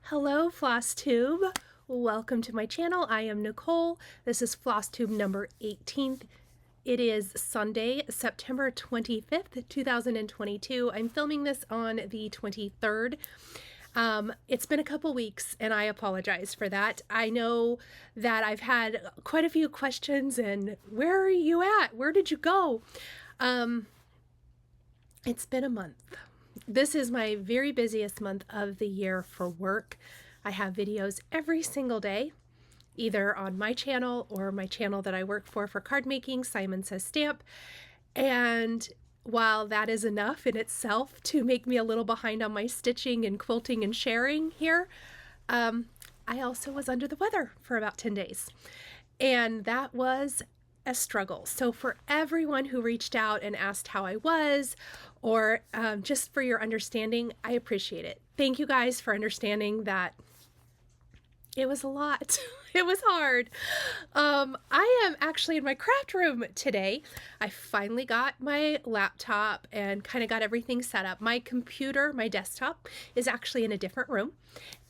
Hello, Flosstube. Welcome to my channel. I am Nicole. This is Flosstube number 18th. It is Sunday, September 25th, 2022. I'm filming this on the 23rd. It's been a couple weeks and I apologize for that. I know that I've had quite a few questions and where are you at? Where did you go? It's been a month. This is my very busiest month of the year for work. I have videos every single day, either on my channel or my channel that I work for card making, Simon Says Stamp. And while that is enough in itself to make me a little behind on my stitching and quilting and sharing here, I also was under the weather for about 10 days. And that was a struggle. So for everyone who reached out and asked how I was, or just for your understanding, I appreciate it. Thank you guys for understanding that it was a lot. It was hard. I am actually in my craft room today. I finally got my laptop and kind of got everything set up. My computer, my desktop, is actually in a different room.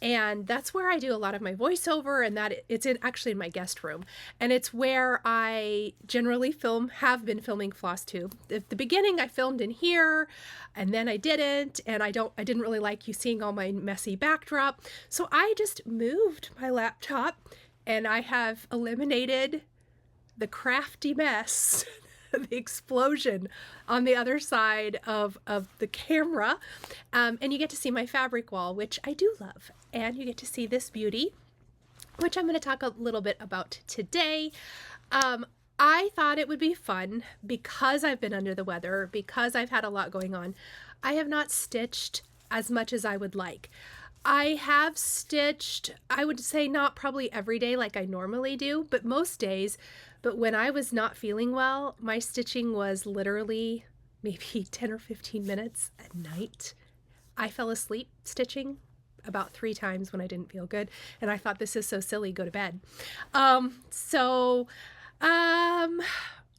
And that's where I do a lot of my voiceover, and it's actually in my guest room. And it's where I generally have been filming Flosstube. At the beginning I filmed in here, and then I didn't, and I didn't really like you seeing all my messy backdrop. So I just moved my laptop and I have eliminated the crafty mess, the explosion on the other side of the camera. And you get to see my fabric wall, which I do love. And you get to see this beauty, which I'm going to talk a little bit about today. I thought it would be fun because I've been under the weather, because I've had a lot going on. I have not stitched as much as I would like. I have stitched, I would say not probably every day like I normally do, but most days. But when I was not feeling well, my stitching was literally maybe 10 or 15 minutes at night. I fell asleep stitching about 3 times when I didn't feel good. And I thought, this is so silly, go to bed. I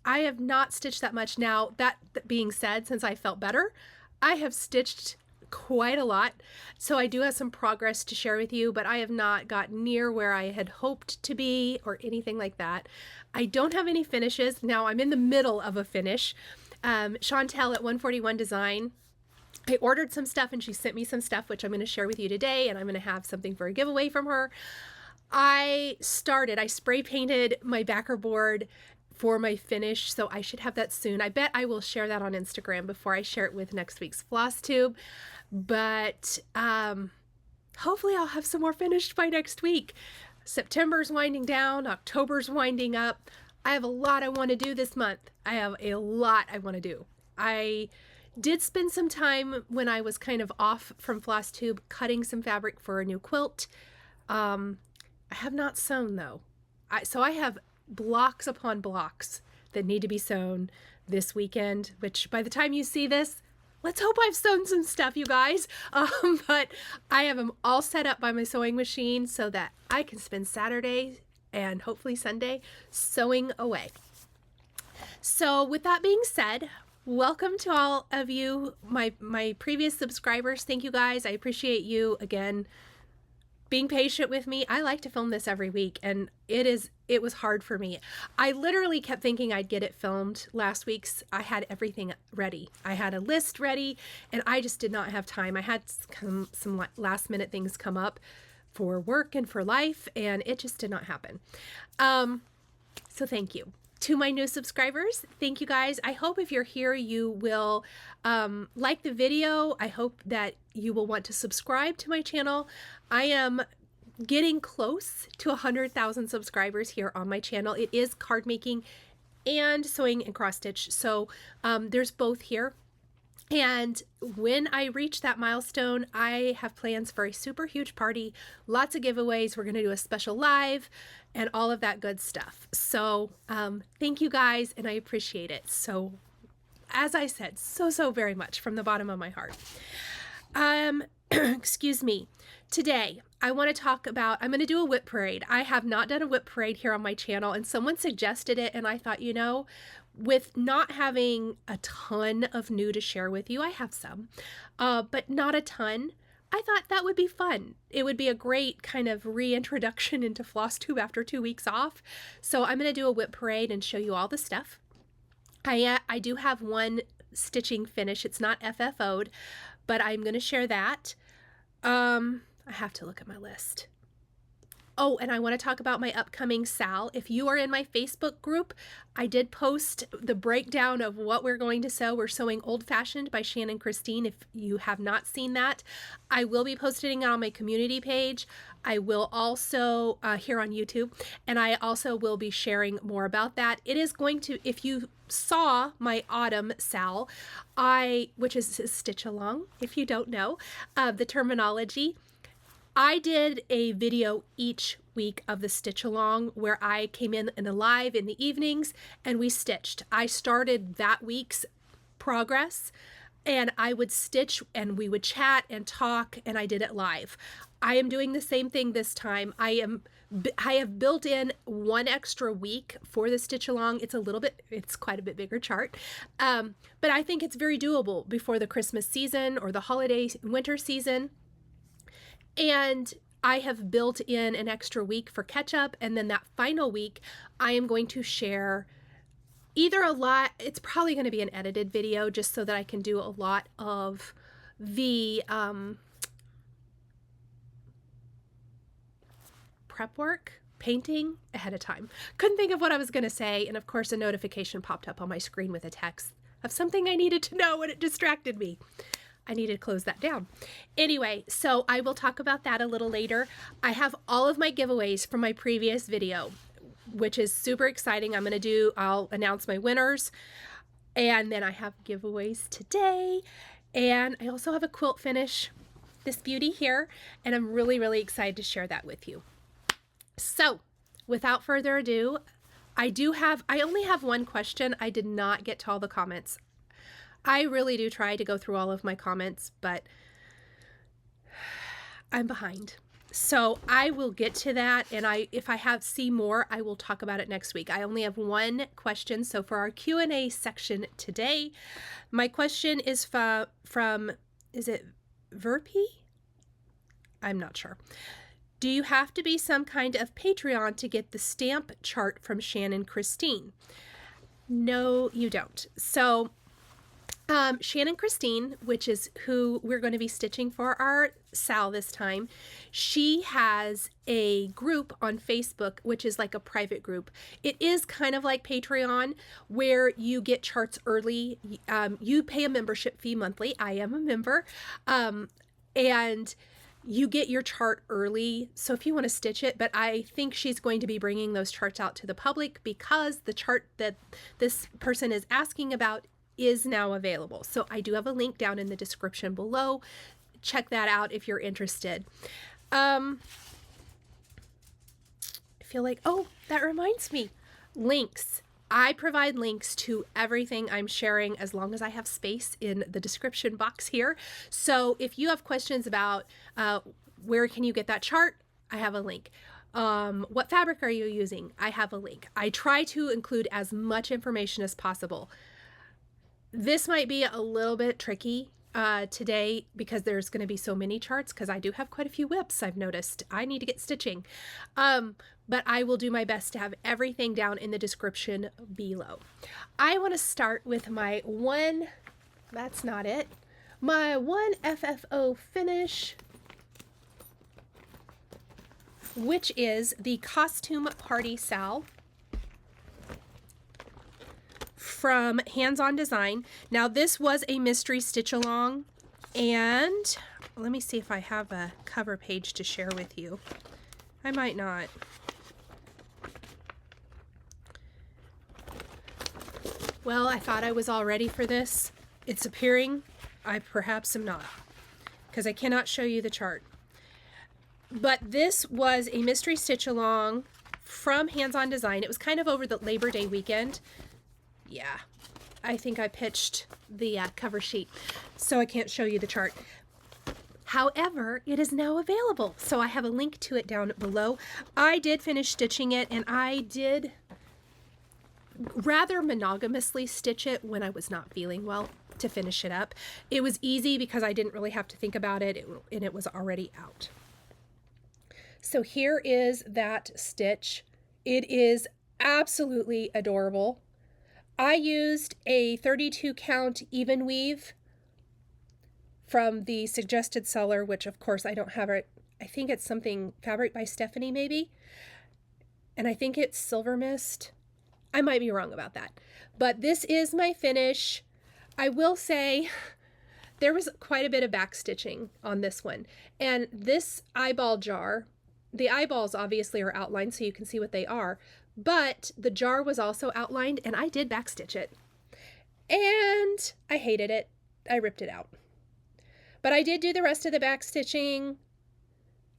have not stitched that much. Now, that being said, since I felt better, I have stitched quite a lot. So I do have some progress to share with you, but I have not got near where I had hoped to be or anything like that. I don't have any finishes. Now I'm in the middle of a finish. Chantel at 141 Design, I ordered some stuff and she sent me some stuff, which I'm going to share with you today, and I'm going to have something for a giveaway from her. I spray painted my backer board for my finish, so I should have that soon. I bet I will share that on Instagram before I share it with next week's Flosstube. But hopefully I'll have some more finished by next week. September's winding down, October's winding up. I have a lot I want to do this month. I have a lot I want to do. I did spend some time when I was kind of off from Flosstube cutting some fabric for a new quilt. I have not sewn though. So I have blocks upon blocks that need to be sewn this weekend, which by the time you see this, let's hope I've sewn some stuff, you guys. But I have them all set up by my sewing machine so that I can spend Saturday and hopefully Sunday sewing away. So with that being said, welcome to all of you, my previous subscribers. Thank you guys. I appreciate you again being patient with me. I like to film this every week, and it was hard for me. I literally kept thinking I'd get it filmed last week's. I had everything ready. I had a list ready, and I just did not have time. I had some last minute things come up for work and for life, and it just did not happen. So thank you. To my new subscribers, thank you guys. I hope if you're here, you will like the video. I hope that you will want to subscribe to my channel. I am getting close to 100,000 subscribers here on my channel. It is card making and sewing and cross stitch. So there's both here. And when I reach that milestone, I have plans for a super huge party, lots of giveaways. We're going to do a special live and all of that good stuff. So thank you guys, and I appreciate it. So as I said, so very much from the bottom of my heart. Excuse me. Today, I want to talk about, I'm going to do a WIP parade. I have not done a WIP parade here on my channel, and someone suggested it, and I thought, you know, with not having a ton of new to share with you, I have some, but not a ton. I thought that would be fun. It would be a great kind of reintroduction into Flosstube after 2 weeks off. So I'm going to do a WIP parade and show you all the stuff. I do have one stitching finish. It's not FFO'd, but I'm going to share that. I have to look at my list. Oh, and I want to talk about my upcoming SAL. If you are in my Facebook group, I did post the breakdown of what we're going to sew. We're sewing Old Fashioned by Shannon Christine. If you have not seen that, I will be posting it on my community page. I will also here on YouTube, and I also will be sharing more about that. It is going to, if you saw my autumn SAL, which is a stitch along, if you don't know the terminology, I did a video each week of the stitch along where I came in a live in the evenings and we stitched. I started that week's progress and I would stitch and we would chat and talk, and I did it live. I am doing the same thing this time. I have built in one extra week for the stitch along. It's quite a bit bigger chart. But I think it's very doable before the Christmas season or the holiday winter season. And I have built in an extra week for catch up, and then that final week I am going to share either it's probably going to be an edited video just so that I can do a lot of the prep work, painting ahead of time. Couldn't think of what I was going to say, and of course a notification popped up on my screen with a text of something I needed to know and it distracted me. I needed to close that down. Anyway, so I will talk about that a little later. I have all of my giveaways from my previous video, which is super exciting. I'll announce my winners, and then I have giveaways today. And I also have a quilt finish, this beauty here, and I'm really, really excited to share that with you. So without further ado, I only have one question. I did not get to all the comments. I really do try to go through all of my comments, but I'm behind. So I will get to that, and if I see more, I will talk about it next week. I only have one question. So for our Q&A section today, my question is from is it Verpi? I'm not sure. Do you have to be some kind of Patreon to get the stamp chart from Shannon Christine? No, you don't. So Shannon Christine, which is who we're going to be stitching for our SAL this time, she has a group on Facebook, which is like a private group. It is kind of like Patreon, where you get charts early. You pay a membership fee monthly. I am a member. And you get your chart early. So if you want to stitch it, but I think she's going to be bringing those charts out to the public because the chart that this person is asking about is now available. So I do have a link down in the description below. Check that out if you're interested. I feel like, oh, that reminds me. Links. I provide links to everything I'm sharing as long as I have space in the description box here. So if you have questions about where can you get that chart, I have a link. What fabric are you using? I have a link. I try to include as much information as possible. This might be a little bit tricky today because there's going to be so many charts, because I do have quite a few WIPs I've noticed. I need to get stitching. But I will do my best to have everything down in the description below. I want to start with my one FFO finish, which is the Costume Party SAL from Hands On Design. Now this was a mystery stitch along, and let me see if I have a cover page to share with you. I might not. Well, I thought I was all ready for this. It's appearing I perhaps am not, because I cannot show you the chart. But this was a mystery stitch along from Hands On Design. It was kind of over the Labor Day weekend. Yeah, I think I pitched the cover sheet, so I can't show you the chart. However, it is now available, so I have a link to it down below. I did finish stitching it, and I did rather monogamously stitch it when I was not feeling well. to finish it up. It was easy because I didn't really have to think about it, and it was already out. So here is that stitch. It is absolutely adorable. I used a 32 count even weave from the suggested seller, which of course I don't have it. I think it's something Fabric by Stephanie maybe. And I think it's Silver Mist. I might be wrong about that. But this is my finish. I will say there was quite a bit of back stitching on this one. And this eyeball jar, the eyeballs obviously are outlined so you can see what they are. But the jar was also outlined, and I did backstitch it. And I hated it. I ripped it out. But I did do the rest of the backstitching.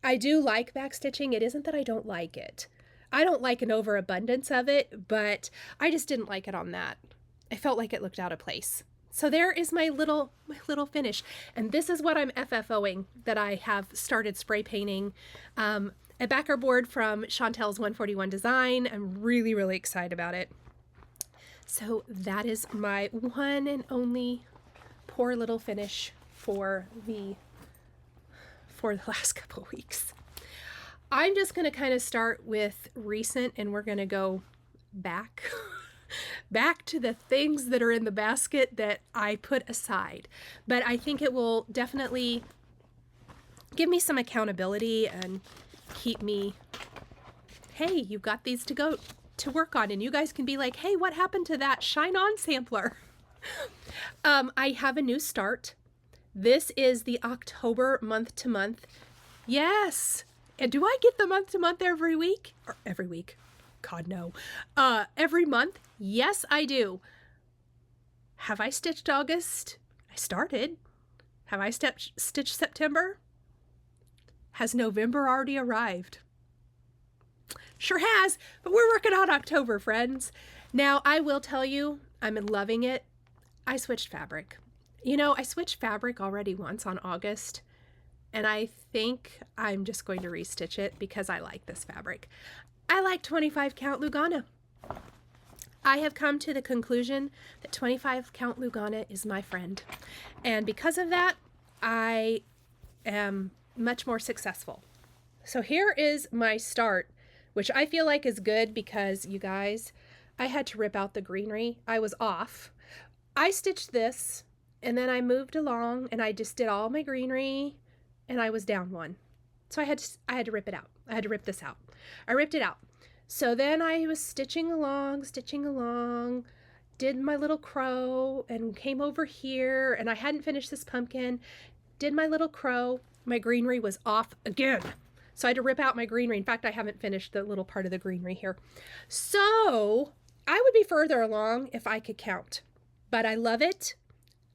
I do like backstitching. It isn't that I don't like it. I don't like an overabundance of it, but I just didn't like it on that. I felt like it looked out of place. So there is my little finish. And this is what I'm FFOing, that I have started spray painting. A backer board from Chantel's 141 Design. I'm really, really excited about it. So that is my one and only poor little finish for the last couple of weeks. I'm just going to kind of start with recent, and we're going to go back to the things that are in the basket that I put aside. But I think it will definitely give me some accountability and keep me, hey, you've got these to go to work on, and you guys can be like, hey, what happened to that Shine On sampler? I have a new start. This is the October month to month. Yes. And do I get the month to month every week? Or every week? God, no. Every month? Yes, I do. Have I stitched August? I started. Have I stitched September? Has November already arrived? Sure has, but we're working on October, friends. Now, I will tell you, I'm loving it. I switched fabric. You know, I switched fabric already once on August, and I think I'm just going to restitch it because I like this fabric. I like 25 count Lugana. I have come to the conclusion that 25 count Lugana is my friend. And because of that, I am much more successful. So here is my start, which I feel like is good because, you guys, I had to rip out the greenery. I was off. I stitched this, and then I moved along, and I just did all my greenery, and I was down one. So I had to rip it out. I had to rip this out. I ripped it out. So then I was stitching along, did my little crow, and came over here, and I hadn't finished this pumpkin, did my little crow. My greenery was off again. So I had to rip out my greenery. In fact, I haven't finished the little part of the greenery here. So I would be further along if I could count. But I love it.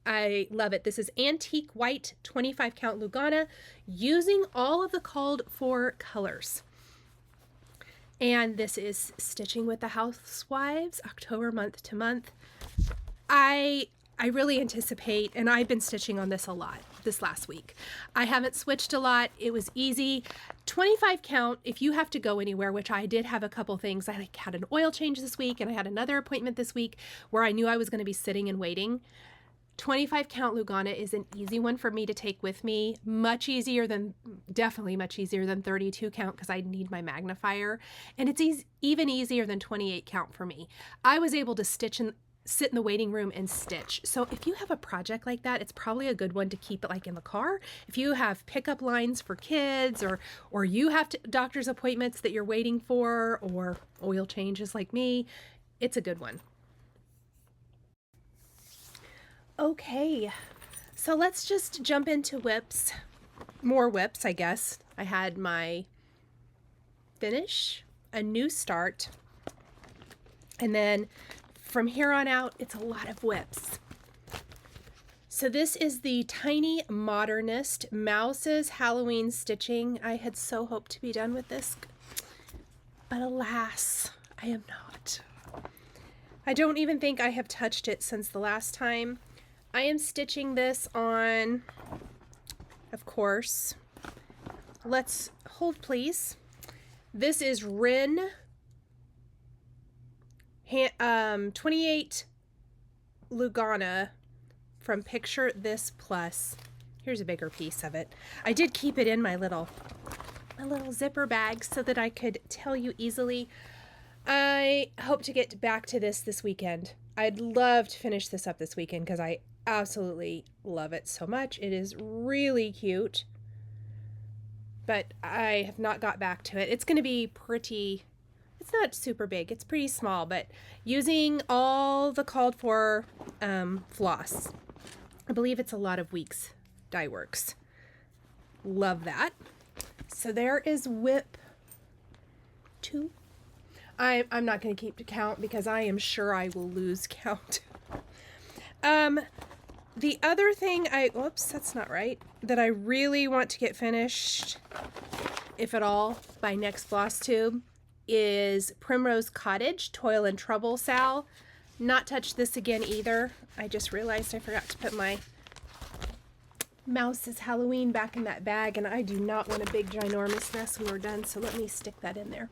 I love it. This is Antique White 25 count Lugana using all of the called for colors. And this is Stitching with the Housewives, October month to month. I really anticipate, and I've been stitching on this a lot this last week. I haven't switched a lot. It was easy. 25 count, if you have to go anywhere, which I did have a couple things. I had an oil change this week, and I had another appointment this week where I knew I was going to be sitting and waiting. 25 count Lugana is an easy one for me to take with me. Definitely much easier than 32 count because I need my magnifier. And it's even easier than 28 count for me. I was able to sit in the waiting room and stitch. So if you have a project like that, it's probably a good one to keep it like in the car. If you have pickup lines for kids, or you have doctor's appointments that you're waiting for, or oil changes like me, it's a good one. Okay, so let's just jump into WIPs. More WIPs, I guess. I had my finish, a new start, and then from here on out, it's a lot of WIPs. So this is the Tiny Modernist Mouse's Halloween Stitching. I had so hoped to be done with this, but alas, I am not. I don't even think I have touched it since the last time. I am stitching this on, of course, let's hold please. This is Rin 28 Lugana from Picture This Plus. Here's a bigger piece of it. I did keep it in my little zipper bag so that I could tell you easily. I hope to get back to this weekend. I'd love to finish this up this weekend because I absolutely love it so much. It is really cute, but I have not got back to it. It's going to be pretty, it's not super big, it's pretty small, but using all the called for floss. I believe it's a lot of Weeks Dye Works. Love that. So there is WIP 2. I'm not going to keep count because I am sure I will lose count. The other thing whoops, that's not right, that I really want to get finished, if at all, by next Flosstube is Primrose Cottage Toil and Trouble SAL. Not touch this again either. I just realized I forgot to put my Mouse's Halloween back in that bag, and I do not want a big ginormous mess when we're done, so let me stick that in there.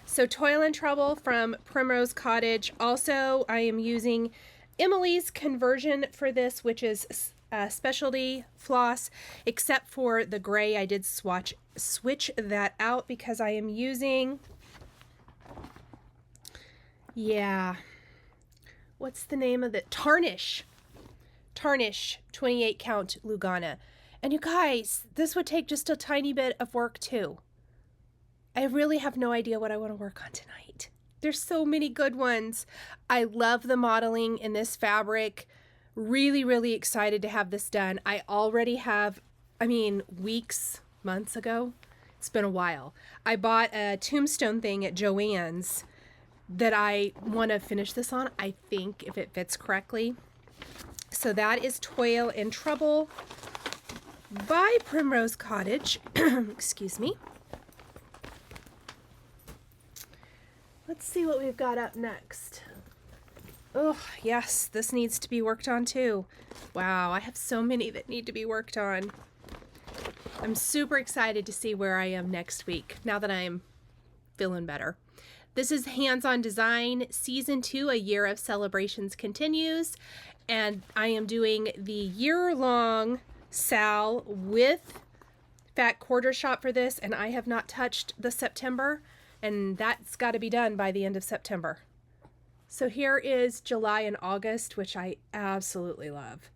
So Toil and Trouble from Primrose Cottage. Also, I am using Emily's conversion for this, which is specialty floss, except for the gray. I did switch that out because I am using, what's the name of it? Tarnish 28 count Lugana. And you guys, this would take just a tiny bit of work too. I really have no idea what I want to work on tonight. There's so many good ones. I love the modeling in this fabric. Really, really excited to have this done. I already have, weeks, months ago. It's been a while. I bought a tombstone thing at Joann's that I want to finish this on, I think, if it fits correctly. So that is Toil and Trouble by Primrose Cottage. Excuse me. Let's see what we've got up next. Oh, yes, this needs to be worked on too. Wow, I have so many that need to be worked on. I'm super excited to see where I am next week, now that I'm feeling better. This is Hands-On Design Season 2, A Year of Celebrations continues, and I am doing the year-long SAL with Fat Quarter Shop for this, and I have not touched the September, and that's got to be done by the end of September. So here is July and August, which I absolutely love.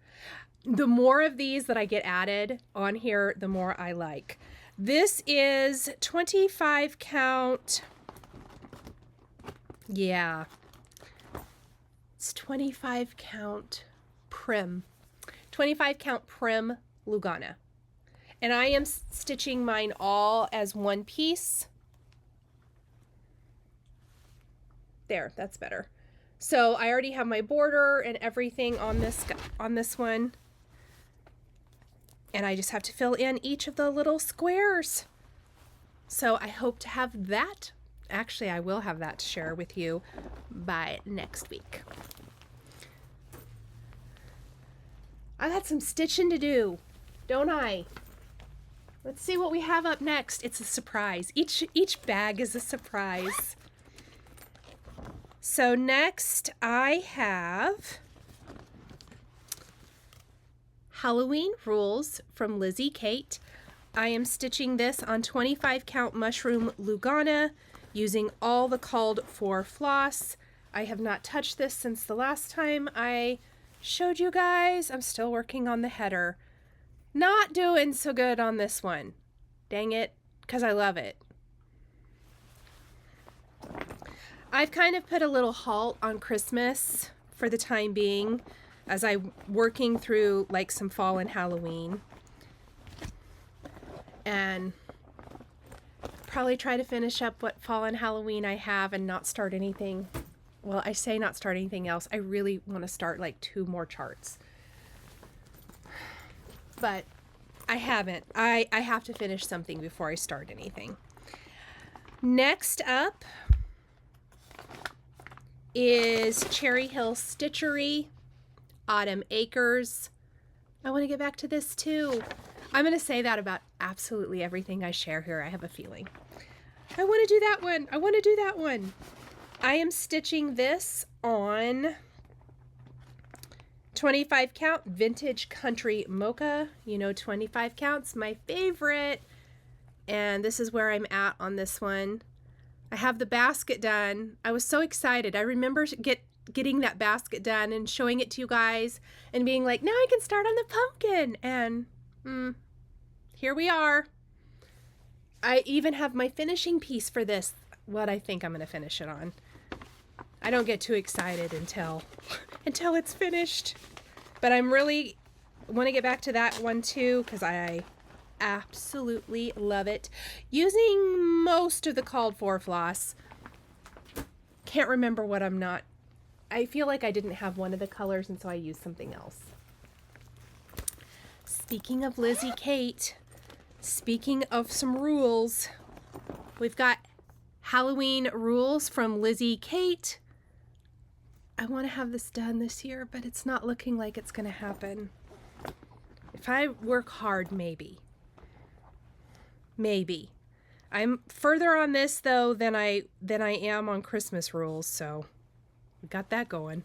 The more of these that I get added on here, the more I like. This is 25 count. Yeah. It's 25 count Prim. 25 count Prim Lugana. And I am stitching mine all as one piece. There, that's better. So I already have my border and everything on this one. And I just have to fill in each of the little squares. So I hope to have that. Actually, I will have that to share with you by next week. I got some stitching to do, don't I? Let's see what we have up next. It's a surprise. Each bag is a surprise. So next I have Halloween Rules from Lizzie Kate. I am stitching this on 25 count Mushroom Lugana using all the called for floss. I have not touched this since the last time I showed you guys. I'm still working on the header. Not doing so good on this one. Dang it, because I love it. I've kind of put a little halt on Christmas for the time being as I'm working through like some fall and Halloween. And probably try to finish up what fall and Halloween I have and not start anything. Well, I say not start anything else. I really want to start like 2 more charts. But I haven't. I have to finish something before I start anything. Next up is Cherry Hill Stitchery, Autumn Acres. I want to get back to this too. I'm going to say that about absolutely everything I share here. I have a feeling. I want to do that one. I want to do that one. I am stitching this on 25 count vintage country mocha. You know, 25 counts, my favorite. And this is where I'm at on this one. I have the basket done. I was so excited. I remember getting that basket done and showing it to you guys and being like, now I can start on the pumpkin. And here we are. I even have my finishing piece for this, what I think I'm going to finish it on. I don't get too excited until it's finished. But I'm really want to get back to that one too, because I absolutely love it. Using most of the called for floss. Can't remember what I'm not. I feel like I didn't have one of the colors, and so I used something else. Speaking of Lizzie Kate, speaking of some rules, we've got Halloween rules from Lizzie Kate. I want to have this done this year, but it's not looking like it's going to happen. If I work hard, maybe. Maybe. I'm further on this though than I am on Christmas rules, so we got that going.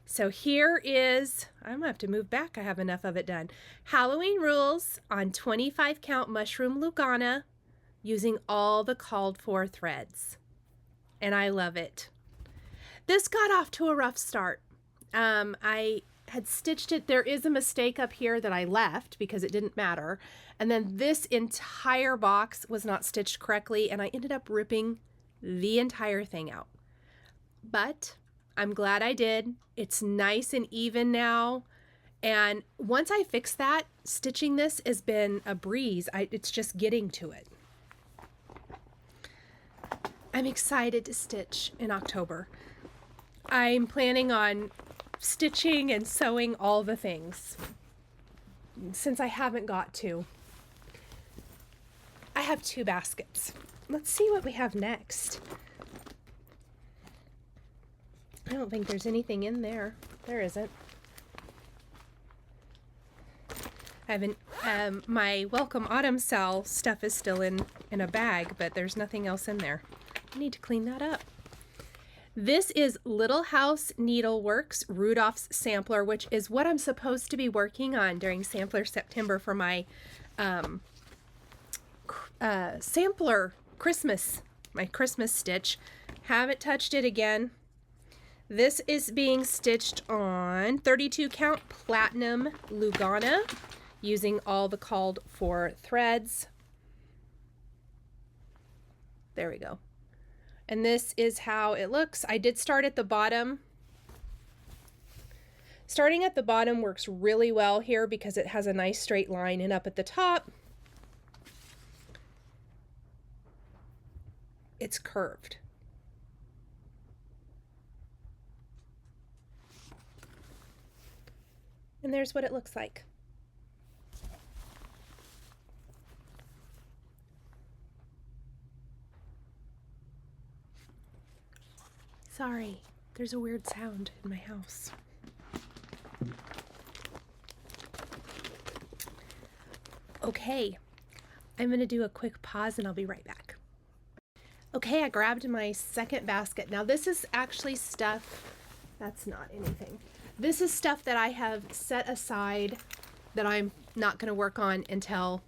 So here is, I'm gonna have to move back. I have enough of it done. Halloween rules on 25 count mushroom Lugana using all the called for threads. And I love it. This got off to a rough start. I had stitched it. There is a mistake up here that I left because it didn't matter. And then this entire box was not stitched correctly, and I ended up ripping the entire thing out. But I'm glad I did. It's nice and even now. And once I fix that, stitching this has been a breeze. It's just getting to it. I'm excited to stitch in October. I'm planning on stitching and sewing all the things since I haven't got to. I have 2 baskets. Let's see what we have next. I don't think there's anything in there. There isn't. I haven't, my Welcome Autumn SAL stuff is still in a bag, but there's nothing else in there. I need to clean that up. This is Little House Needleworks Rudolph's Sampler, which is what I'm supposed to be working on during Sampler September for my Sampler Christmas, my Christmas stitch. Haven't touched it again. This is being stitched on 32 count platinum Lugana using all the called for threads. There we go. And this is how it looks. I did start at the bottom. Starting at the bottom works really well here because it has a nice straight line, and up at the top, it's curved. And there's what it looks like. Sorry, there's a weird sound in my house. Okay, I'm gonna do a quick pause and I'll be right back. Okay, I grabbed my second basket. Now this is actually stuff, that's not anything. This is stuff that I have set aside that I'm not gonna work on until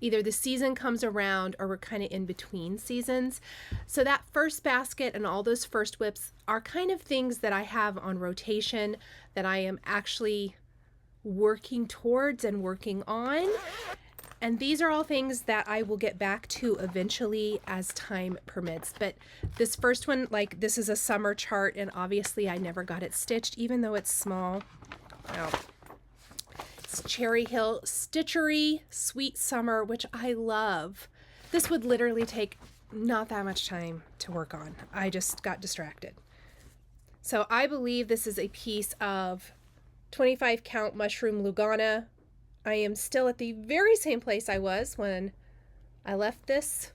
either the season comes around or we're kind of in between seasons. So that first basket and all those first WIPs are kind of things that I have on rotation that I am actually working towards and working on. And these are all things that I will get back to eventually as time permits. But this first one, like this is a summer chart, and obviously I never got it stitched, even though it's small. Oh. Cherry Hill Stitchery Sweet Summer, which I love. This would literally take not that much time to work on. I just got distracted. So I believe this is a piece of 25 count mushroom Lugana. I am still at the very same place I was when I left this.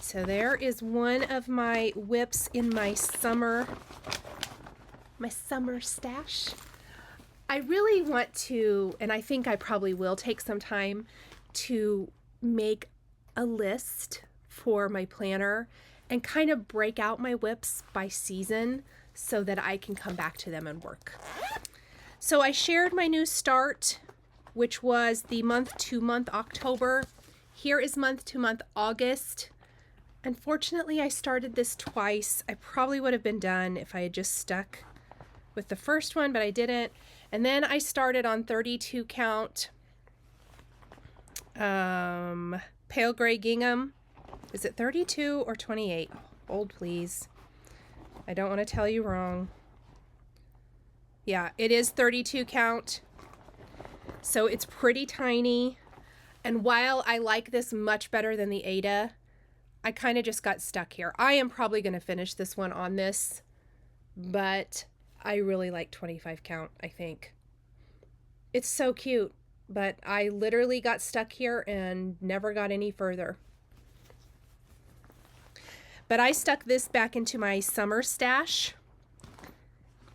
So there is one of my WIPs in my summer stash. I really want to, and I think I probably will take some time to make a list for my planner and kind of break out my WIPs by season so that I can come back to them and work. So I shared my new start, which was the month-to-month October. Here is month-to-month August. Unfortunately, I started this twice. I probably would have been done if I had just stuck with the first one, but I didn't. And then I started on 32 count pale gray gingham. Is it 32 or 28? Hold, please. I don't want to tell you wrong. Yeah, it is 32 count. So it's pretty tiny. And while I like this much better than the Ada, I kind of just got stuck here. I am probably going to finish this one on this, but I really like 25 count, I think. It's so cute, but I literally got stuck here and never got any further. But I stuck this back into my summer stash.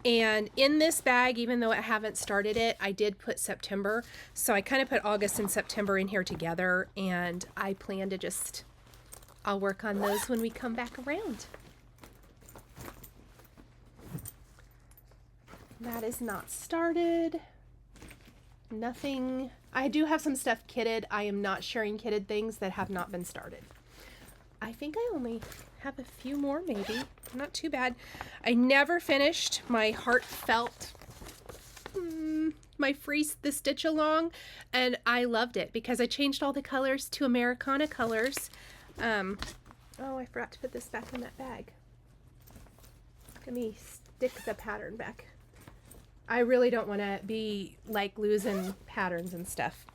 And in this bag, even though I haven't started it, I did put September. So I kind of put August and September in here together, and I plan to just, I'll work on those when we come back around. That is not started. Nothing. I do have some stuff kitted. I am not sharing kitted things that have not been started. I think I only have a few more, maybe. Not too bad. I never finished my heartfelt, my the stitch along, and I loved it because I changed all the colors to Americana colors. Oh, I forgot to put this back in that bag. Let me stick the pattern back. I really don't want to be like losing patterns and stuff.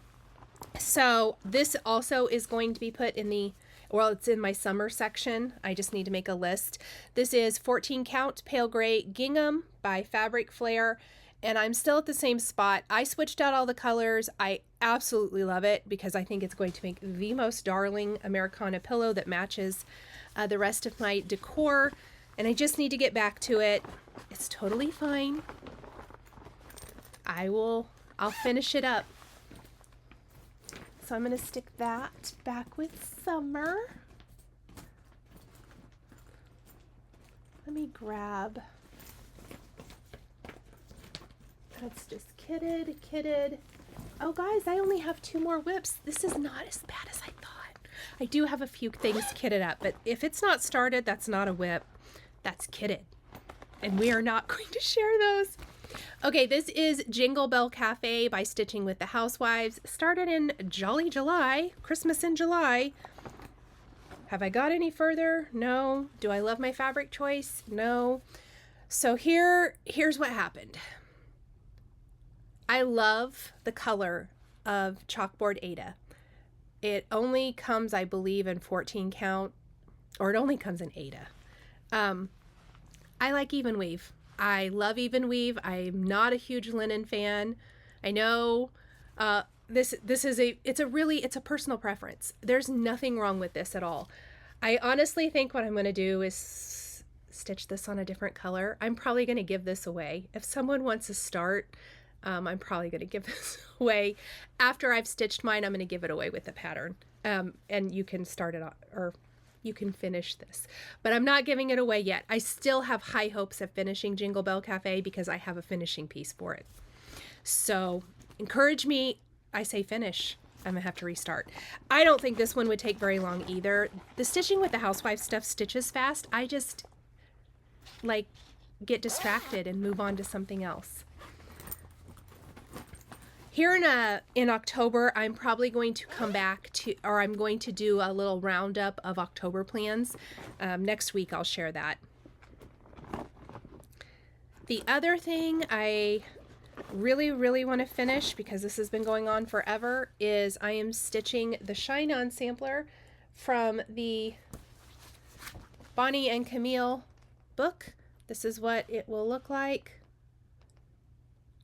So this also is going to be put in the, well, it's in my summer section. I just need to make a list. This is 14 count pale gray gingham by Fabric Flair, and I'm still at the same spot. I switched out all the colors. I absolutely love it because I think it's going to make the most darling Americana pillow that matches the rest of my decor, and I just need to get back to it. It's totally fine. I'll finish it up. So I'm going to stick that back with summer. Let me grab, that's just kitted. Oh guys, I only have 2 more WIPs. This is not as bad as I thought. I do have a few things kitted up, but if it's not started, that's not a WIP. That's kitted. And we are not going to share those. Okay, this is Jingle Bell Cafe by Stitching with the Housewives. Started in Jolly July, Christmas in July. Have I got any further? No. Do I love my fabric choice? No. So here's what happened. I love the color of Chalkboard Ada. It only comes, I believe, in 14 count, or it only comes in Ada. I like even weave. I love even weave. I'm not a huge linen fan. I know this is it's a personal preference. There's nothing wrong with this at all. I honestly think what I'm going to do is stitch this on a different color. I'm probably going to give this away. If someone wants to start, I'm probably going to give this away. After I've stitched mine, I'm going to give it away with the pattern. And you can start it on, or you can finish this, but I'm not giving it away yet. I still have high hopes of finishing Jingle Bell Cafe because I have a finishing piece for it. So encourage me. I say finish. I'm gonna have to restart. I don't think this one would take very long either. The Stitching with the Housewife stuff stitches fast. I just like get distracted and move on to something else. Here in October, I'm probably going to come back to, or I'm going to do a little roundup of October plans. Next week, I'll share that. The other thing I really want to finish, because this has been going on forever, is I am stitching the Shine On sampler from the Bonnie and Camille book. This is what it will look like.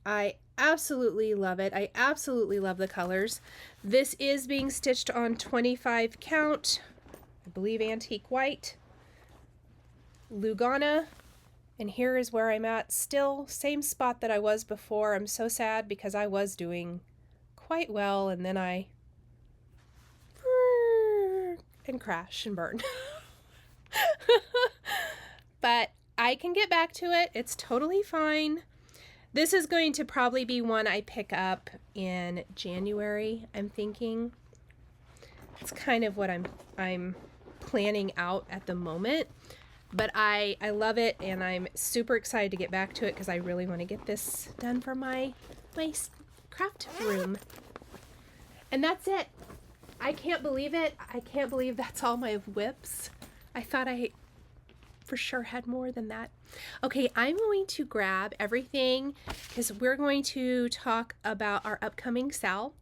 I absolutely love it. I absolutely love the colors. This is being stitched on 25 count, I believe antique white, Lugana, and here is where I'm at. Still same spot that I was before. I'm so sad because I was doing quite well, and then I crash and burn. But I can get back to it. It's totally fine. This is going to probably be one I pick up in January, I'm thinking. It's kind of what I'm planning out at the moment. But I love it, and I'm super excited to get back to it because I really want to get this done for my craft room. And that's it. I can't believe it. I can't believe that's all my WIPs. I thought I for sure had more than that. Okay, I'm going to grab everything because we're going to talk about our upcoming SAL.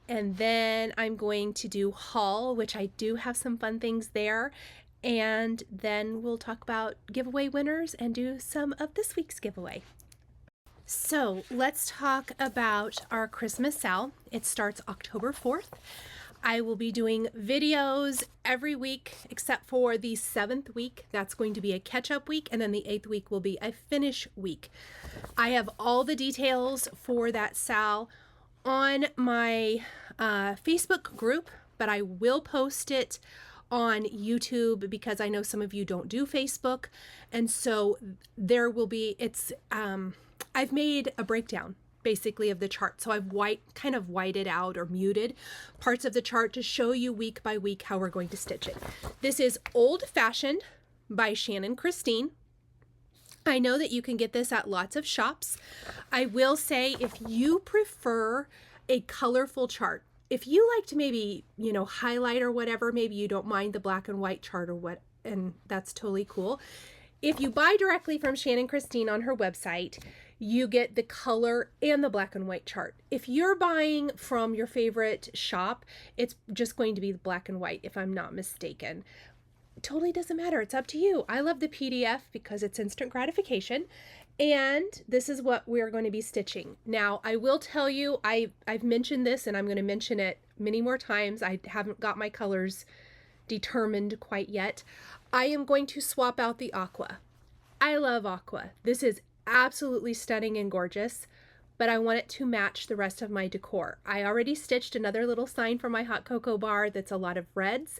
And then I'm going to do haul, which I do have some fun things there. And then we'll talk about giveaway winners and do some of this week's giveaway. So let's talk about our Christmas SAL. It starts October 4th. I will be doing videos every week except for the 7th week. That's going to be a catch-up week, and then the 8th week will be a finish week. I have all the details for that SAL on my Facebook group, but I will post it on YouTube because I know some of you don't do Facebook, and so there will be, I've made a breakdown basically of the chart. So I've kind of whited out or muted parts of the chart to show you week by week how we're going to stitch it. This is Old Fashioned by Shannon Christine. I know that you can get this at lots of shops. I will say if you prefer a colorful chart, if you like to maybe, you know, highlight or whatever, maybe you don't mind the black and white chart or what, and that's totally cool. If you buy directly from Shannon Christine on her website, you get the color and the black and white chart. If you're buying from your favorite shop, it's just going to be the black and white, if I'm not mistaken. It totally doesn't matter. It's up to you. I love the PDF because it's instant gratification. And this is what we're going to be stitching. Now, I will tell you, I've mentioned this and I'm going to mention it many more times. I haven't got my colors determined quite yet. I am going to swap out the aqua. I love aqua. This is absolutely stunning and gorgeous, but I want it to match the rest of my decor. I already stitched another little sign for my hot cocoa bar that's a lot of reds.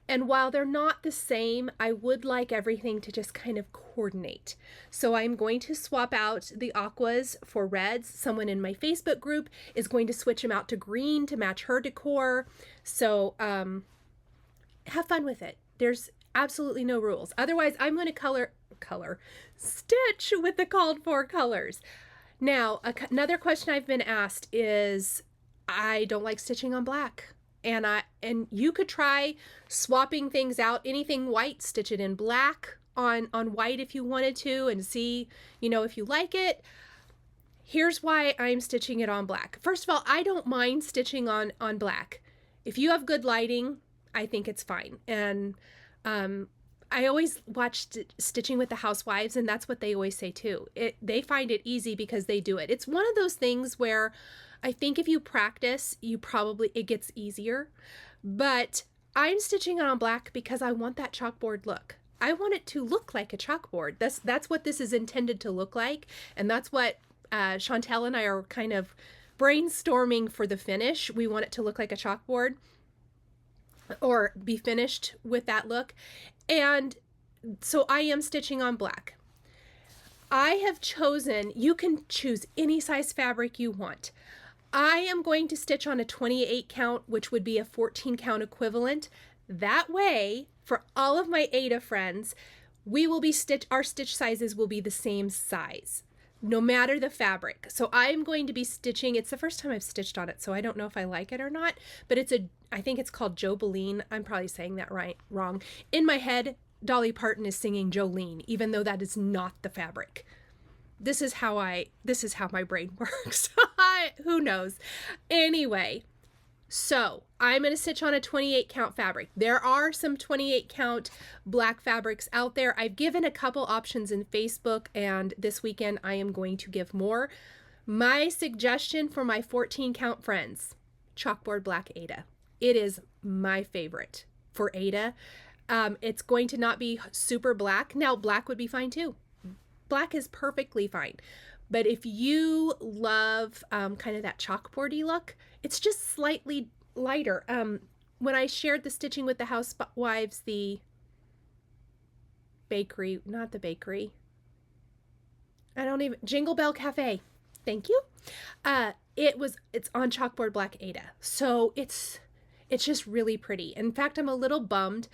And while they're not the same, I would like everything to just kind of coordinate. So I'm going to swap out the aquas for reds. Someone in my Facebook group is going to switch them out to green to match her decor. So have fun with it. There's absolutely no rules. Otherwise, I'm going to stitch with the called for colors. Now, another question I've been asked is, I don't like stitching on black. And you could try swapping things out. Anything white, stitch it in black on white if you wanted to, and see, you know, if you like it. Here's why I'm stitching it on black. First of all, I don't mind stitching on black. If you have good lighting, I think it's fine. And I always watched Stitching with the Housewives, and that's what they always say too. They find it easy because they do it. It's one of those things where I think if you practice, it gets easier. But I'm stitching it on black because I want that chalkboard look. I want it to look like a chalkboard. That's what this is intended to look like, and that's what Chantel and I are kind of brainstorming for the finish. We want it to look like a chalkboard, or be finished with that look. And so I am stitching on black. I have chosen, you can choose any size fabric you want. I am going to stitch on a 28 count, which would be a 14 count equivalent. That way, for all of my Ada friends, we will be our stitch sizes will be the same size, no matter the fabric. So I'm going to be stitching, it's the first time I've stitched on it, so I don't know if I like it or not, but I think it's called Jolene. I'm probably saying that wrong. In my head, Dolly Parton is singing Jolene, even though that is not the fabric. This is how my brain works. Who knows? Anyway, so I'm going to stitch on a 28 count fabric. There are some 28 count black fabrics out there. I've given a couple options in Facebook, and this weekend I am going to give more. My suggestion for my 14 count friends, chalkboard black Ada. It is my favorite for Ada. It's going to not be super black. Now, black would be fine too. Black is perfectly fine. But if you love kind of that chalkboardy look, it's just slightly lighter. When I shared the Stitching with the Housewives, the bakery, not the bakery, I don't even, Jingle Bell Cafe. Thank you. It's on chalkboard black Ada. So it's just really pretty. In fact, I'm a little bummed.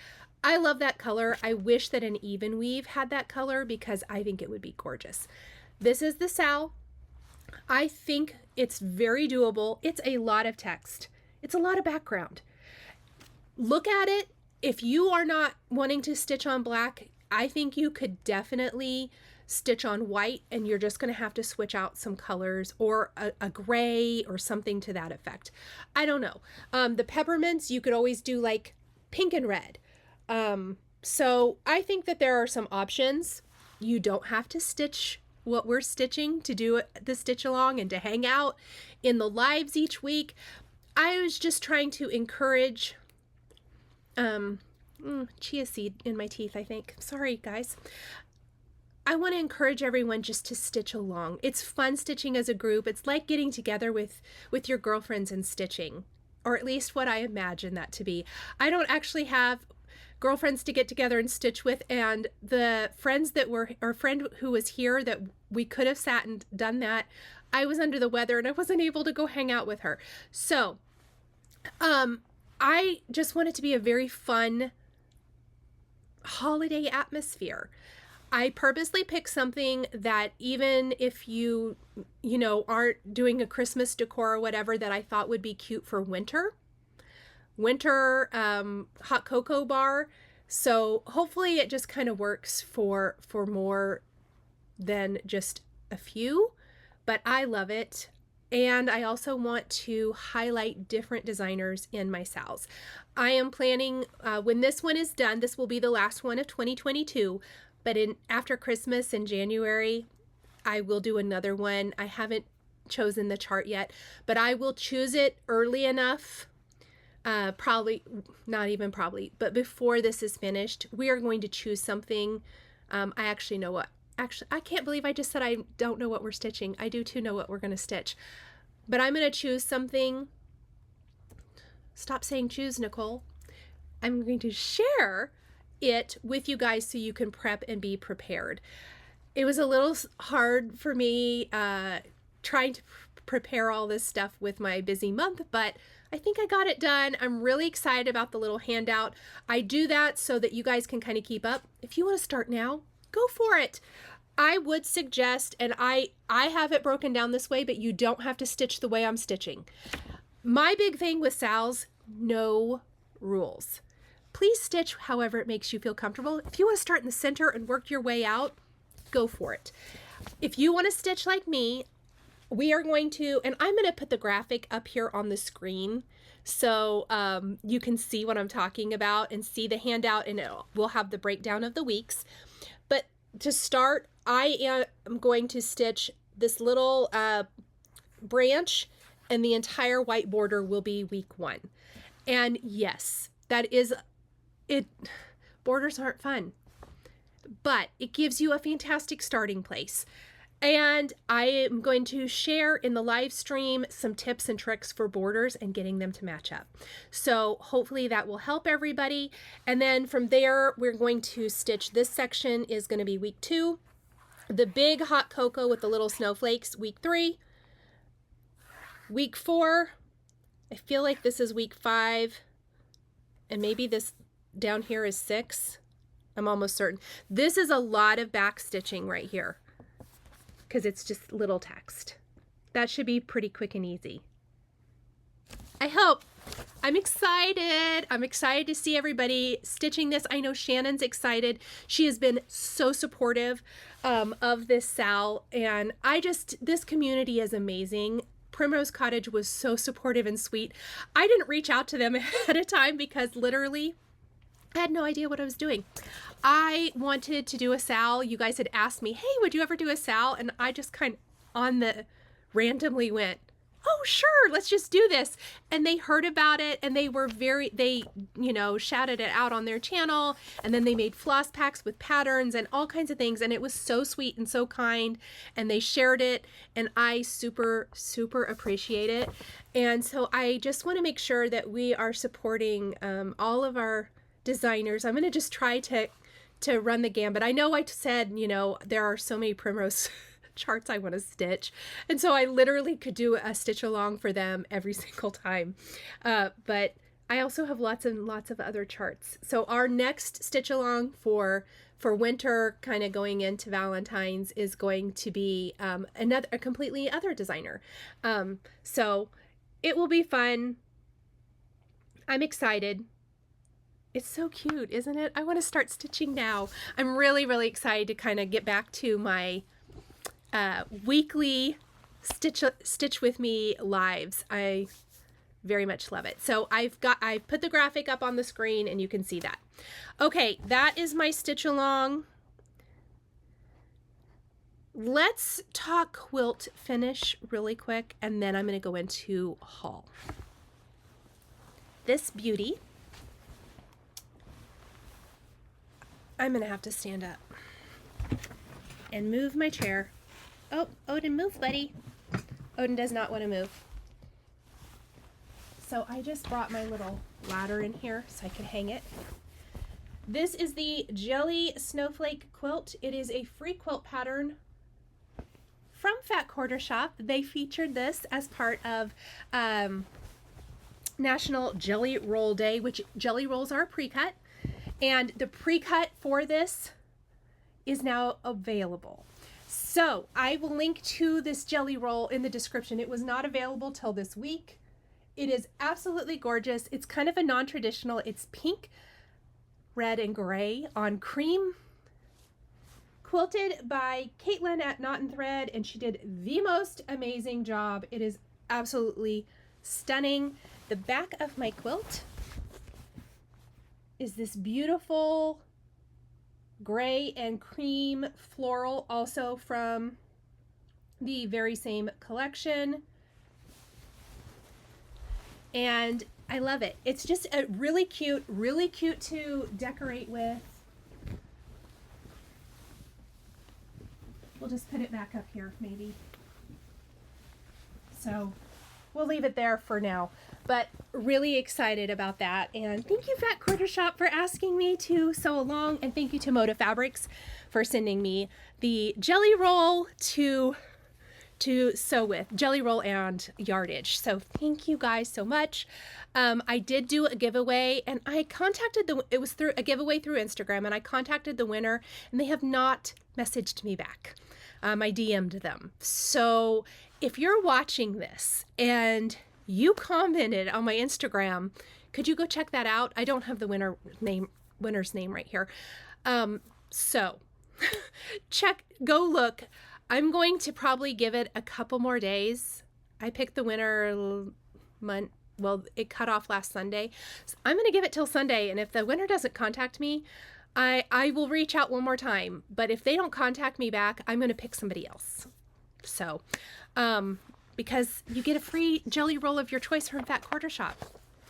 I love that color. I wish that an even weave had that color because I think it would be gorgeous. This is the SAL. I think it's very doable. It's a lot of text. It's a lot of background. Look at it. If you are not wanting to stitch on black, I think you could definitely stitch on white, and you're just going to have to switch out some colors or a gray or something to that effect. I don't know. The peppermints, you could always do like pink and red. So I think that there are some options. You don't have to stitch what we're stitching to do the stitch along and to hang out in the lives each week. I was just trying to encourage chia seed in my teeth, I think. Sorry, guys. I want to encourage everyone just to stitch along. It's fun stitching as a group. It's like getting together with your girlfriends and stitching, or at least what I imagine that to be. I don't actually have girlfriends to get together and stitch with, and the friends that were, or friend who was here that we could have sat and done that, I was under the weather and I wasn't able to go hang out with her. So, I just want it to be a very fun holiday atmosphere. I purposely picked something that even if you aren't doing a Christmas decor or whatever, that I thought would be cute for winter hot cocoa bar. So hopefully it just kind of works for more than just a few, but I love it. And I also want to highlight different designers in my SALs. I am planning, when this one is done, this will be the last one of 2022, but after Christmas in January, I will do another one. I haven't chosen the chart yet, but I will choose it early enough, probably, not even probably, but before this is finished, we are going to choose something. I actually know what. Actually, I can't believe I just said I don't know what we're stitching. I do too know what we're going to stitch. But I'm going to choose something. Stop saying choose, Nicole. I'm going to share it with you guys so you can prep and be prepared. It was a little hard for me trying to prepare all this stuff with my busy month, but I think I got it done. I'm really excited about the little handout. I do that so that you guys can kind of keep up. If you want to start now, go for it. I would suggest, and I have it broken down this way, but you don't have to stitch the way I'm stitching. My big thing with SALs, no rules. Please stitch however it makes you feel comfortable. If you want to start in the center and work your way out, go for it. If you want to stitch like me, we are going to, and I'm going to put the graphic up here on the screen so you can see what I'm talking about and see the handout, and we'll have the breakdown of the weeks. But to start, I am going to stitch this little branch, and the entire white border will be week 1. And yes, that is it. Borders aren't fun, but it gives you a fantastic starting place. And I am going to share in the live stream some tips and tricks for borders and getting them to match up. So hopefully that will help everybody. And then from there, we're going to stitch. This section is going to be week 2. The big hot cocoa with the little snowflakes, week 3. Week 4, I feel like this is week 5. And maybe this down here is 6. I'm almost certain. This is a lot of back stitching right here, because it's just little text. That should be pretty quick and easy. I hope. I'm excited. I'm excited to see everybody stitching this. I know Shannon's excited. She has been so supportive of this SAL, and this community is amazing. Primrose Cottage was so supportive and sweet. I didn't reach out to them ahead of time because literally I had no idea what I was doing. I wanted to do a SAL. You guys had asked me, hey, would you ever do a SAL? And I just kind of randomly went, oh, sure, let's just do this. And they heard about it, and they shouted it out on their channel. And then they made floss packs with patterns and all kinds of things. And it was so sweet and so kind. And they shared it, and I super, super appreciate it. And so I just want to make sure that we are supporting all of our designers. I'm going to just try to run the gambit. I know I said, there are so many Primrose charts I want to stitch. And so I literally could do a stitch along for them every single time. But I also have lots and lots of other charts. So our next stitch along for winter, kind of going into Valentine's, is going to be a completely other designer. So it will be fun. I'm excited. It's so cute, isn't it? I want to start stitching now. I'm really, really excited to kind of get back to my weekly stitch with me lives. I very much love it. So I put the graphic up on the screen and you can see that. Okay, that is my stitch along. Let's talk quilt finish really quick, and then I'm going to go into haul. This beauty, I'm going to have to stand up and move my chair. Oh, Odin, move, buddy. Odin does not want to move. So I just brought my little ladder in here so I can hang it. This is the Jelly Snowflake quilt. It is a free quilt pattern from Fat Quarter Shop. They featured this as part of National Jelly Roll Day, which jelly rolls are pre-cut. And the pre-cut for this is now available. So I will link to this jelly roll in the description. It was not available till this week. It is absolutely gorgeous. It's kind of a non-traditional. It's pink, red, and gray on cream. Quilted by Caitlin at Knot and Thread, and she did the most amazing job. It is absolutely stunning. The back of my quilt is this beautiful gray and cream floral, also from the very same collection. And I love it. It's just a really cute to decorate with. We'll just put it back up here, maybe. So we'll leave it there for now, but really excited about that. And thank you, Fat Quarter Shop, for asking me to sew along, and thank you to Moda Fabrics for sending me the jelly roll to sew with, jelly roll and yardage. So thank you guys so much. I did do a giveaway, and I contacted it was through a giveaway through Instagram, and I contacted the winner, and they have not messaged me back. I DM'd them. So if you're watching this and you commented on my Instagram, could you go check that out? I don't have the winner's name right here. So go look. I'm going to probably give it a couple more days. I picked the winner it cut off last Sunday. So I'm going to give it till Sunday, and if the winner doesn't contact me, I will reach out one more time. But if they don't contact me back, I'm going to pick somebody else. So, because you get a free jelly roll of your choice from Fat Quarter Shop.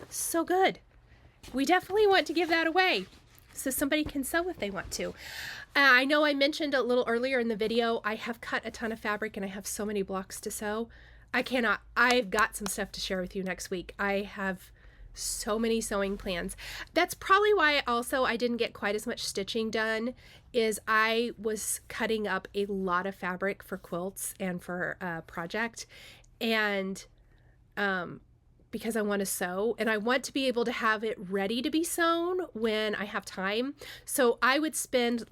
So good. We definitely want to give that away so somebody can sew if they want to. I know I mentioned a little earlier in the video, I have cut a ton of fabric and I have so many blocks to sew. I've got some stuff to share with you next week. I have so many sewing plans. That's probably why also I didn't get quite as much stitching done, is I was cutting up a lot of fabric for quilts and for a project, and because I want to sew and I want to be able to have it ready to be sewn when I have time. So I would spend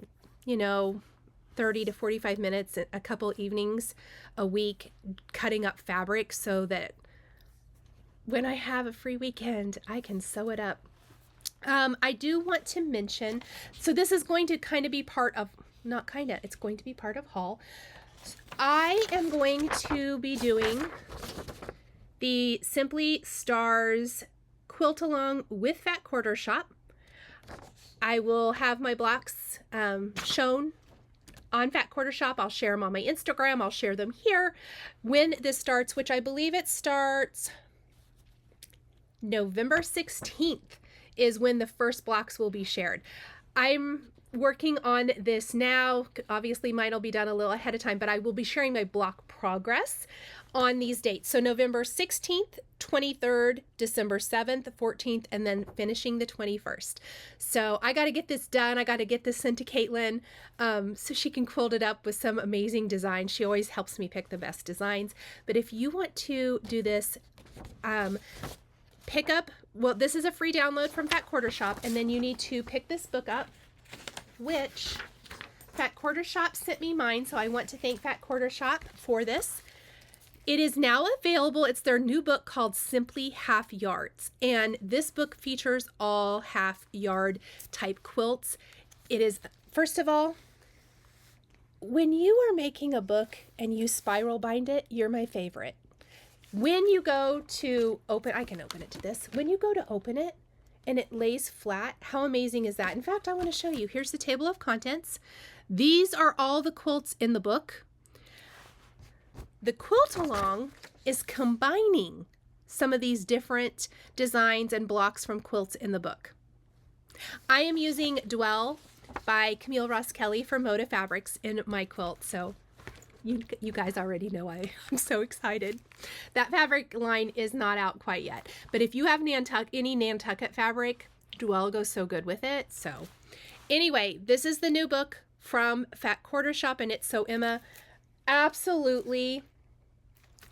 30 to 45 minutes a couple evenings a week cutting up fabric so that when I have a free weekend, I can sew it up. I do want to mention, so this is going to kind of be part of, it's going to be part of haul. I am going to be doing the Simply Stars quilt along with Fat Quarter Shop. I will have my blocks shown on Fat Quarter Shop. I'll share them on my Instagram. I'll share them here when this starts, which I believe it starts November 16th is when the first blocks will be shared. I'm working on this now. Obviously mine will be done a little ahead of time, but I will be sharing my block progress on these dates. So November 16th, 23rd, December 7th, 14th, and then finishing the 21st. So I got to get this done. I got to get this sent to Caitlin so she can quilt it up with some amazing designs. She always helps me pick the best designs. But if you want to do this, pick up, well, this is a free download from Fat Quarter Shop, and then you need to pick this book up, which Fat Quarter Shop sent me mine, so I want to thank Fat Quarter Shop for this. It is now available. It's their new book called Simply Half Yards. And this book features all half yard type quilts. It is, first of all, when you are making a book and you spiral bind it, you're my favorite. When you go to open, I can open it to this. When you go to open it and it lays flat, how amazing is that? In fact, I want to show you. Here's the table of contents. These are all the quilts in the book. The quilt along is combining some of these different designs and blocks from quilts in the book. I am using Dwell by Camille Ross Kelly for Moda Fabrics in my quilt, so you guys already know I'm so excited. That fabric line is not out quite yet, but if you have any Nantucket fabric, Dwell goes so good with it. So anyway, this is the new book from Fat Quarter Shop, and it's So Emma. Absolutely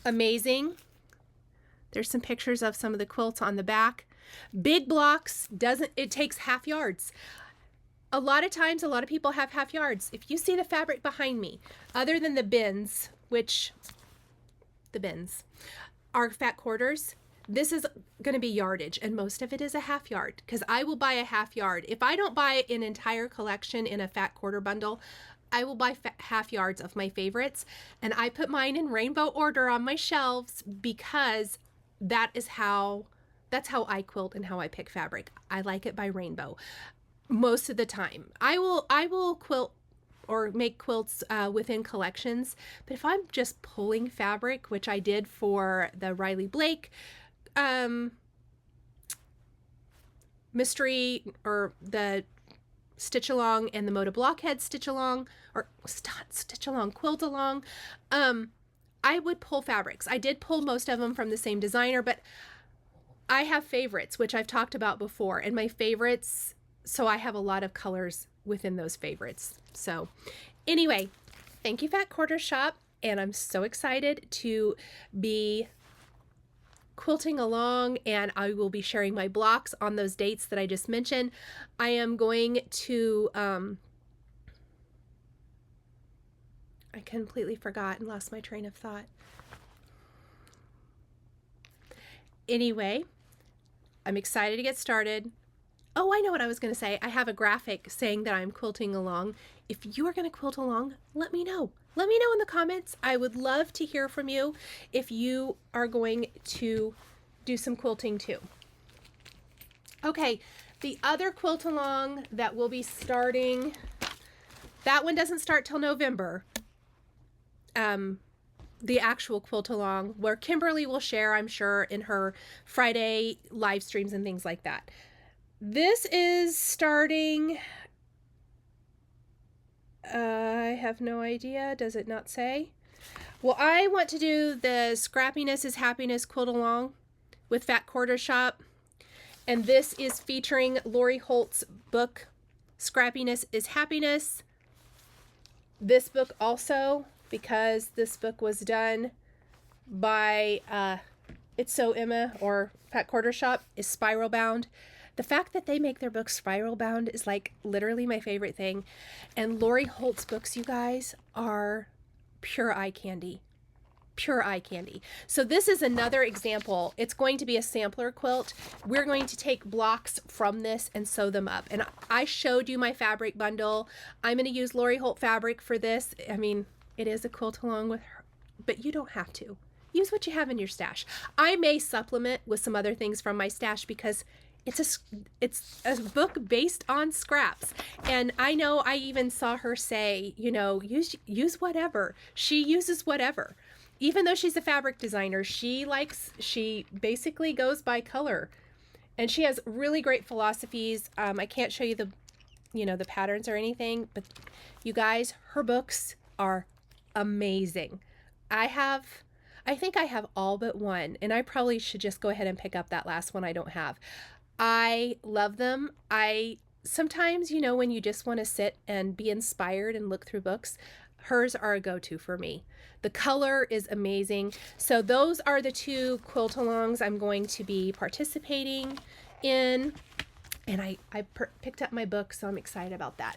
amazing. There's some pictures of some of the quilts on the back. Big blocks, it takes half yards. A lot of times, a lot of people have half yards. If you see the fabric behind me, other than the bins, which the bins are fat quarters, this is going to be yardage, and most of it is a half yard, because I will buy a half yard. If I don't buy an entire collection in a fat quarter bundle, I will buy half yards of my favorites, and I put mine in rainbow order on my shelves because that's how I quilt and how I pick fabric. I like it by rainbow most of the time. I will quilt or make quilts within collections, but if I'm just pulling fabric, which I did for the Riley Blake mystery, or the stitch along and the Moda Blockhead stitch along, or stitch along quilt along, I would pull fabrics. I did pull most of them from the same designer, but I have favorites, which I've talked about before, and my favorites, so I have a lot of colors within those favorites. So anyway, thank you, Fat Quarter Shop, and I'm so excited to be quilting along, and I will be sharing my blocks on those dates that I just mentioned. I am going to I completely forgot and lost my train of thought. Anyway, I'm excited to get started. Oh, I know what I was going to say. I have a graphic saying that I'm quilting along. If you are going to quilt along, let me know. Let me know in the comments. I would love to hear from you if you are going to do some quilting too. Okay, the other quilt along that will be starting, that one doesn't start till November. The actual quilt along, where Kimberly will share, I'm sure, in her Friday live streams and things like that. This is starting, I have no idea. Does it not say? Well, I want to do the Scrappiness is Happiness quilt along with Fat Quarter Shop. And this is featuring Lori Holt's book, Scrappiness is Happiness. This book also, because this book was done by It's So Emma, or Fat Quarter Shop, is spiral bound. The fact that they make their books spiral bound is like literally my favorite thing. And Lori Holt's books, you guys, are pure eye candy. Pure eye candy. So this is another example. It's going to be a sampler quilt. We're going to take blocks from this and sew them up. And I showed you my fabric bundle. I'm going to use Lori Holt fabric for this. I mean, it is a quilt along with her, but you don't have to. Use what you have in your stash. I may supplement with some other things from my stash because it's a book based on scraps. And I know I even saw her say, you know, use whatever. She uses whatever. Even though she's a fabric designer, she basically goes by color. And she has really great philosophies. I can't show you the patterns or anything, but you guys, her books are amazing. I I think I have all but one, and I probably should just go ahead and pick up that last one I don't have. I love them. I sometimes, you know, when you just want to sit and be inspired and look through books, hers are a go-to for me. The color is amazing. So those are the two quilt-alongs I'm going to be participating in. And I picked up my book, so I'm excited about that.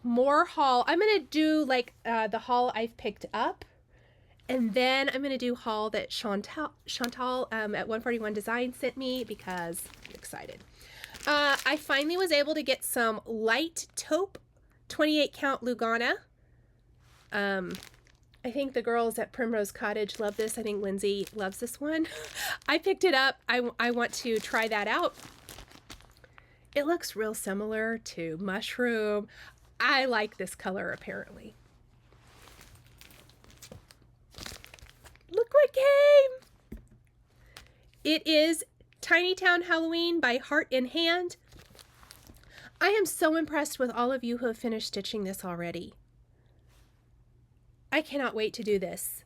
More haul. I'm going to do like the haul I've picked up. And then I'm going to do haul that Chantal at 141 Design sent me because I'm excited. I finally was able to get some light taupe 28 count Lugana. I think the girls at Primrose Cottage love this. I think Lindsay loves this one. I picked it up. I want to try that out. It looks real similar to Mushroom. I like this color apparently. Look what came! It is Tiny Town Halloween by Heart in Hand. I am so impressed with all of you who have finished stitching this already. I cannot wait to do this.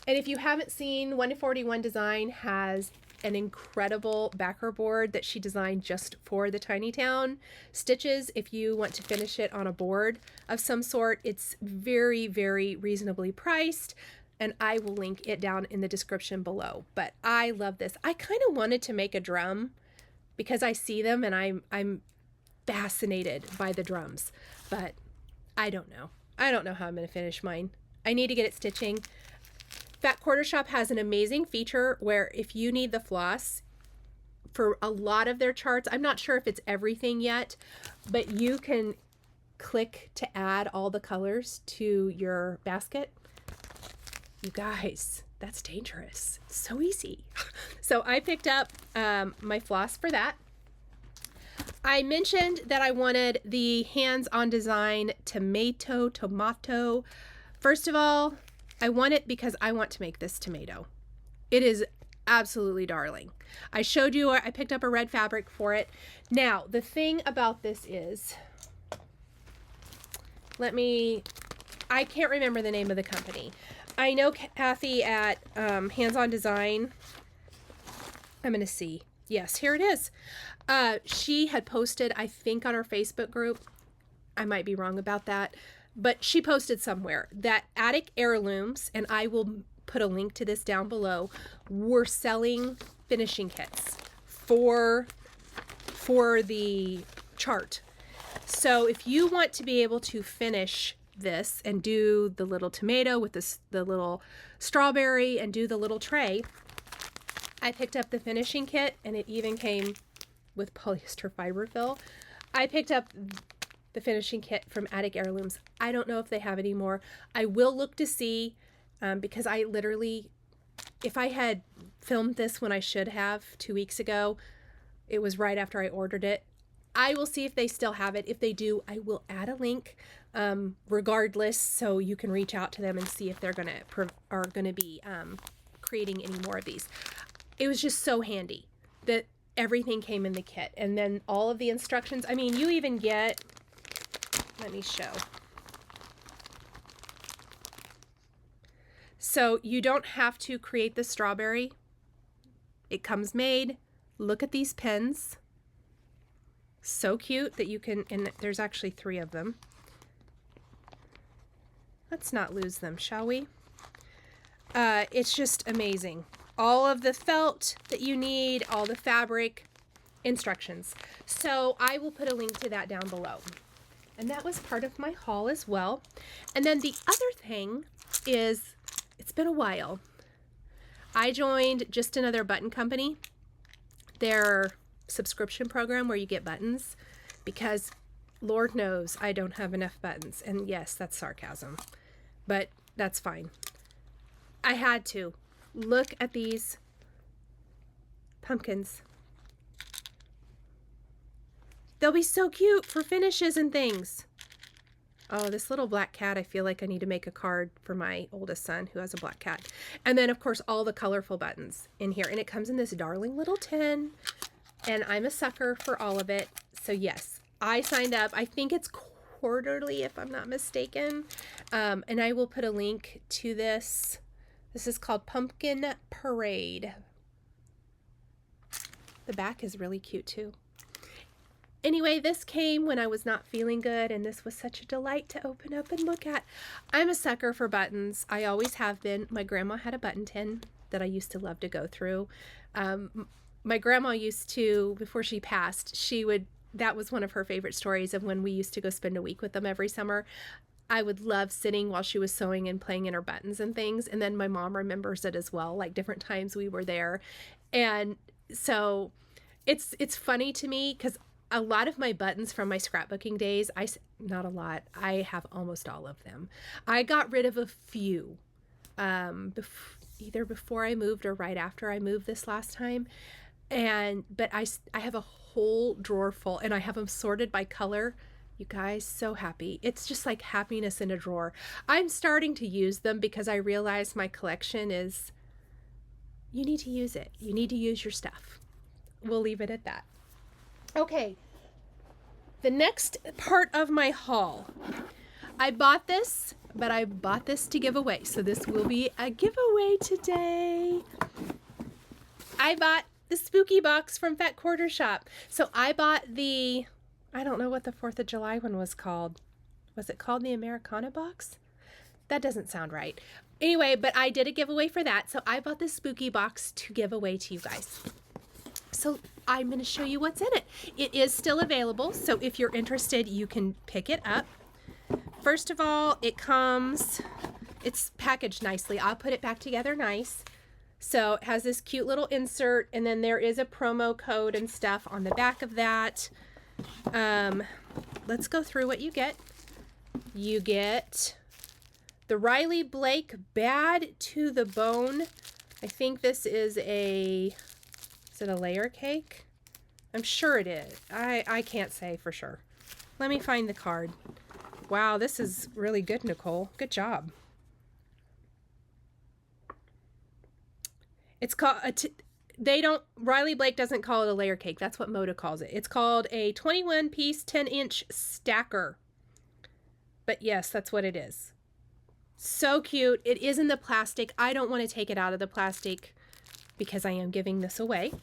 And if you haven't seen, 141 Design has an incredible backer board that she designed just for the Tiny Town stitches. If you want to finish it on a board of some sort, it's very, very reasonably priced. And I will link it down in the description below. But I love this. I kind of wanted to make a drum because I see them and I'm fascinated by the drums. But I don't know. I don't know how I'm going to finish mine. I need to get it stitching. Fat Quarter Shop has an amazing feature where if you need the floss for a lot of their charts, I'm not sure if it's everything yet, but you can click to add all the colors to your basket. You guys, that's dangerous. So easy. So I picked up my floss for that. I mentioned that I wanted the hands-on design tomato. First of all, I want it because I want to make this tomato. It is absolutely darling. I showed you, I picked up a red fabric for it. Now, the thing about this is, I can't remember the name of the company. I know Kathy at Hands-On Design. I'm going to see. Yes, here it is. She had posted, I think, on her Facebook group. I might be wrong about that. But she posted somewhere that Attic Heirlooms, and I will put a link to this down below, were selling finishing kits for the chart. So if you want to be able to finish this and do the little tomato with the little strawberry and do the little tray, I picked up the finishing kit, and it even came with polyester fiber fill. I picked up the finishing kit from Attic Heirlooms. I don't know if they have any more. I will look to see because I literally, if I had filmed this when I should have 2 weeks ago, it was right after I ordered it. I will see if they still have it. If they do, I will add a link regardless, so you can reach out to them and see if they're gonna be creating any more of these. It was just so handy that everything came in the kit, and then all of the instructions. I mean, you even get, let me show. So you don't have to create the strawberry. It comes made. Look at these pins. So cute that you can, and there's actually 3 of them. Let's not lose them, shall we? It's just amazing. All of the felt that you need, all the fabric, instructions. So I will put a link to that down below. And that was part of my haul as well. And then the other thing is, it's been a while. I joined Just Another Button Company, their subscription program where you get buttons, because Lord knows I don't have enough buttons. And yes, that's sarcasm, but that's fine. I had to. Look at these pumpkins. They'll be so cute for finishes and things. Oh, this little black cat, I feel like I need to make a card for my oldest son who has a black cat. And then, of course, all the colorful buttons in here. And it comes in this darling little tin. And I'm a sucker for all of it. So, yes, I signed up. I think it's quarterly, if I'm not mistaken. And I will put a link to this. This is called Pumpkin Parade. The back is really cute too. Anyway, this came when I was not feeling good, and this was such a delight to open up and look at. I'm a sucker for buttons. I always have been. My grandma had a button tin that I used to love to go through. My grandma used to, before she passed, that was one of her favorite stories of when we used to go spend a week with them every summer. I would love sitting while she was sewing and playing in her buttons and things. And then my mom remembers it as well, like different times we were there. And so it's funny to me because a lot of my buttons from my scrapbooking days, not a lot, I have almost all of them. I got rid of a few, either before I moved or right after I moved this last time. But I have a whole drawer full, and I have them sorted by color. You guys, so happy. It's just like happiness in a drawer. I'm starting to use them because I realize my collection is, you need to use it. You need to use your stuff. We'll leave it at that. Okay, the next part of my haul. I bought this, but I bought this to give away. So this will be a giveaway today. I bought the spooky box from Fat Quarter Shop. So I bought I don't know what the 4th of July one was called. Was it called the Americana box? That doesn't sound right. Anyway, but I did a giveaway for that. So I bought this spooky box to give away to you guys. So I'm going to show you what's in it. It is still available, so if you're interested, you can pick it up. First of all, it's packaged nicely. I'll put it back together nice. So it has this cute little insert, and then there is a promo code and stuff on the back of that. Let's go through what you get. You get the Riley Blake Bad to the Bone. I think this is is it a layer cake? I'm sure it is. I can't say for sure. Let me find the card. Wow, this is really good, Nicole. Good job. It's called Riley Blake doesn't call it a layer cake. That's what Moda calls it. It's called a 21-piece 10-inch stacker. But yes, that's what it is. So cute. It is in the plastic. I don't want to take it out of the plastic because I am giving this away.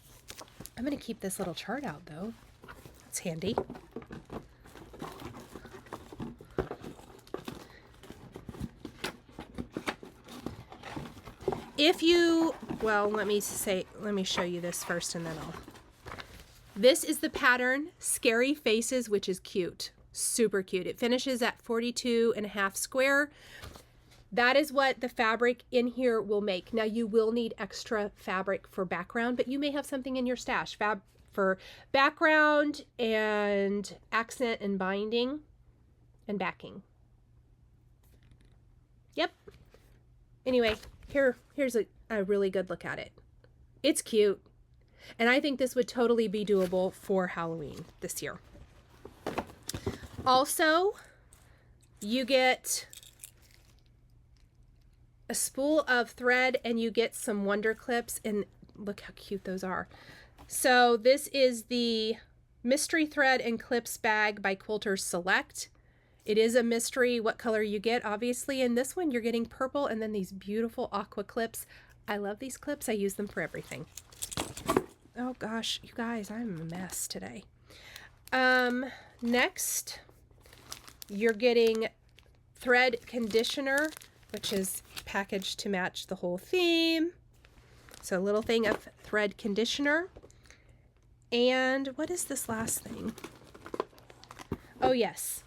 I'm going to keep this little chart out though. It's handy. Let me show you this first and then this is the pattern Scary Faces, which is cute. Super cute. It finishes at 42.5 square. That is what the fabric in here will make. Now you will need extra fabric for background, but you may have something in your stash for background and accent and binding and backing. Yep. Anyway, here's a really good look at it. It's cute. And I think this would totally be doable for Halloween this year. Also, you get a spool of thread and you get some wonder clips, and look how cute those are. So this is the Mystery Thread and Clips bag by Quilters Select. It is a mystery what color you get, obviously. In this one, you're getting purple and then these beautiful aqua clips. I love these clips. I use them for everything. Oh gosh, you guys, I'm a mess today. Next, you're getting thread conditioner, which is packaged to match the whole theme. So a little thing of thread conditioner. And what is this last thing? Oh yes,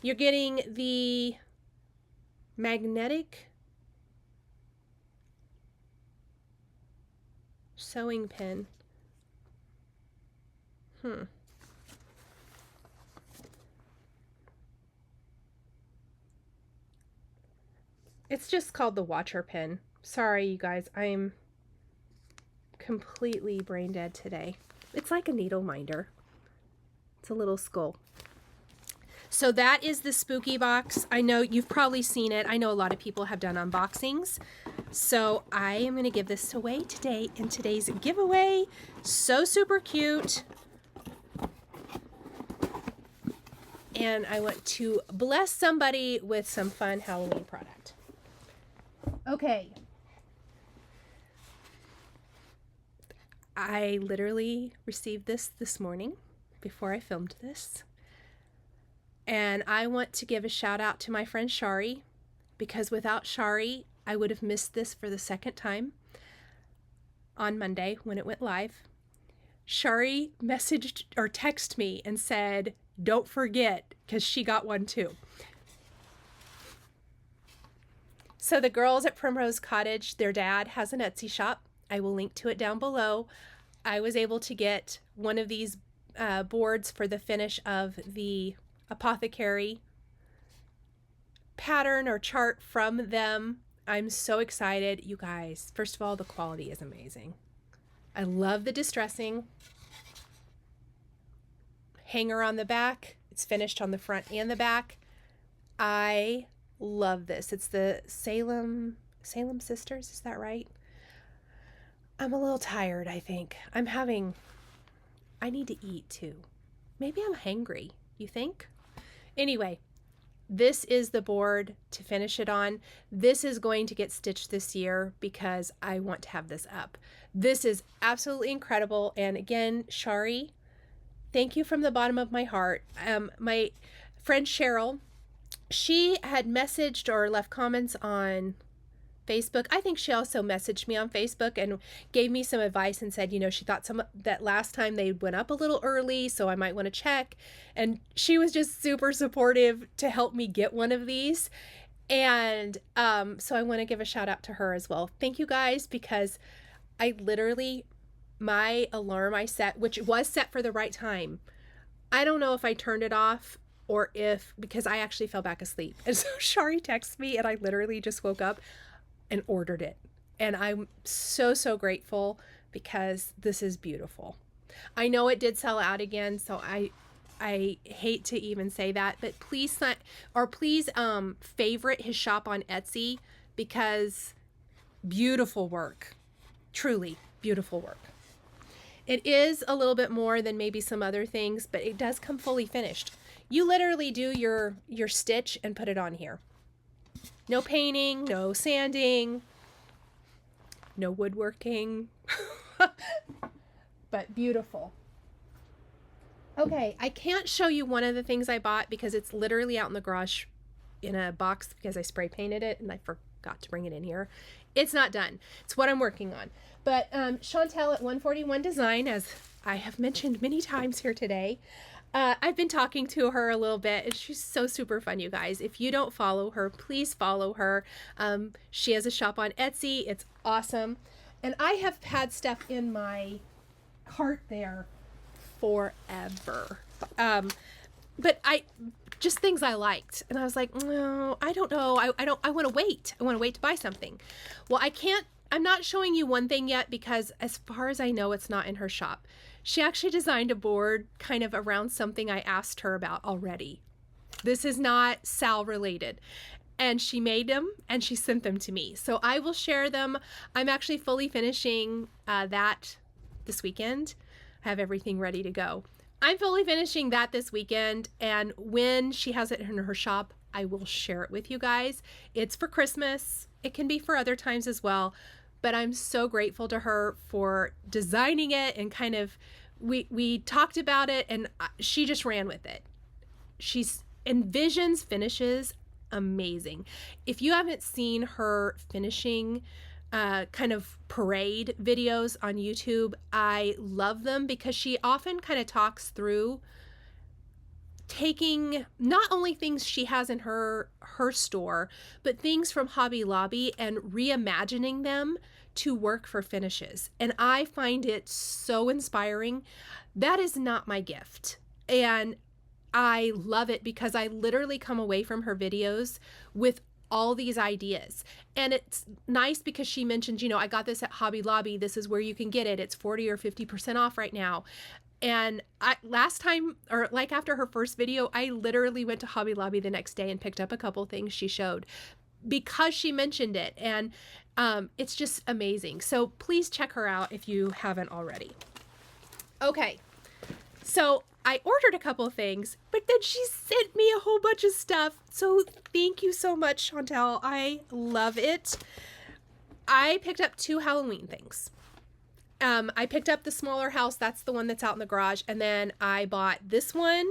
you're getting the magnetic sewing pin. It's just called the Watcher pin. Sorry, you guys, I'm completely brain dead today. It's like a needle minder. It's a little skull. So that is the spooky box. I know you've probably seen it. I know a lot of people have done unboxings. So I am going to give this away today in today's giveaway. So super cute. And I want to bless somebody with some fun Halloween product. Okay. I literally received this morning before I filmed this. And I want to give a shout out to my friend Shari, because without Shari, I would have missed this for the second time on Monday when it went live. Shari messaged or texted me and said, don't forget, because she got one too. So the girls at Primrose Cottage, their dad has an Etsy shop. I will link to it down below. I was able to get one of these boards for the finish of the apothecary pattern or chart from them. I'm so excited. You guys, first of all, the quality is amazing. I love the distressing. Hanger on the back. It's finished on the front and the back. I love this. It's the Salem Sisters, is that right? I'm a little tired, I think. I need to eat too. Maybe I'm hangry, you think? Anyway, this is the board to finish it on. This is going to get stitched this year because I want to have this up. This is absolutely incredible. And again, Shari, thank you from the bottom of my heart. My friend Cheryl, she had messaged or left comments on Facebook. I think she also messaged me on Facebook and gave me some advice and said, you know, she thought that last time they went up a little early, so I might want to check. And she was just super supportive to help me get one of these. And so I want to give a shout out to her as well. Thank you guys, because I literally, my alarm I set, which was set for the right time, I don't know if I turned it off or if, because I actually fell back asleep. And so Shari texted me and I literally just woke up and ordered it. And I'm so, so grateful because this is beautiful. I know it did sell out again, so I hate to even say that, but please favorite his shop on Etsy, because beautiful work, truly beautiful work. It is a little bit more than maybe some other things, but it does come fully finished. You literally do your stitch and put it on here. No painting, no sanding, no woodworking, but beautiful. Okay, I can't show you one of the things I bought because it's literally out in the garage in a box because I spray painted it and I forgot to bring it in here. It's not done. It's what I'm working on. But Chantel at 141 Design, as I have mentioned many times here today, I've been talking to her a little bit, and she's so super fun, you guys. If you don't follow her, please follow her. She has a shop on Etsy. It's awesome. And I have had stuff in my cart there forever. But just things I liked. And I was like, no, I don't know. I want to wait. I want to wait to buy something. Well, I'm not showing you one thing yet because as far as I know, it's not in her shop. She actually designed a board kind of around something I asked her about already. This is not SAL related. And she made them and she sent them to me. So I will share them. I'm actually fully finishing that this weekend. I have everything ready to go. I'm fully finishing that this weekend. And when she has it in her shop, I will share it with you guys. It's for Christmas. It can be for other times as well. But I'm so grateful to her for designing it and kind of, we talked about it and she just ran with it. She envisions finishes amazing. If you haven't seen her finishing kind of parade videos on YouTube, I love them because she often kind of talks through taking not only things she has in her store, but things from Hobby Lobby and reimagining them to work for finishes. And I find it so inspiring. That is not my gift. And I love it because I literally come away from her videos with all these ideas. And it's nice because she mentioned, you know, I got this at Hobby Lobby. This is where you can get it. It's 40 or 50% off right now. And last time, or like after her first video, I literally went to Hobby Lobby the next day and picked up a couple things she showed because she mentioned it. And it's just amazing. So please check her out if you haven't already. Okay, so I ordered a couple of things, but then she sent me a whole bunch of stuff. So thank you so much, Chantel. I love it. I picked up 2 Halloween things. I picked up the smaller house. That's the one that's out in the garage. And then I bought this one.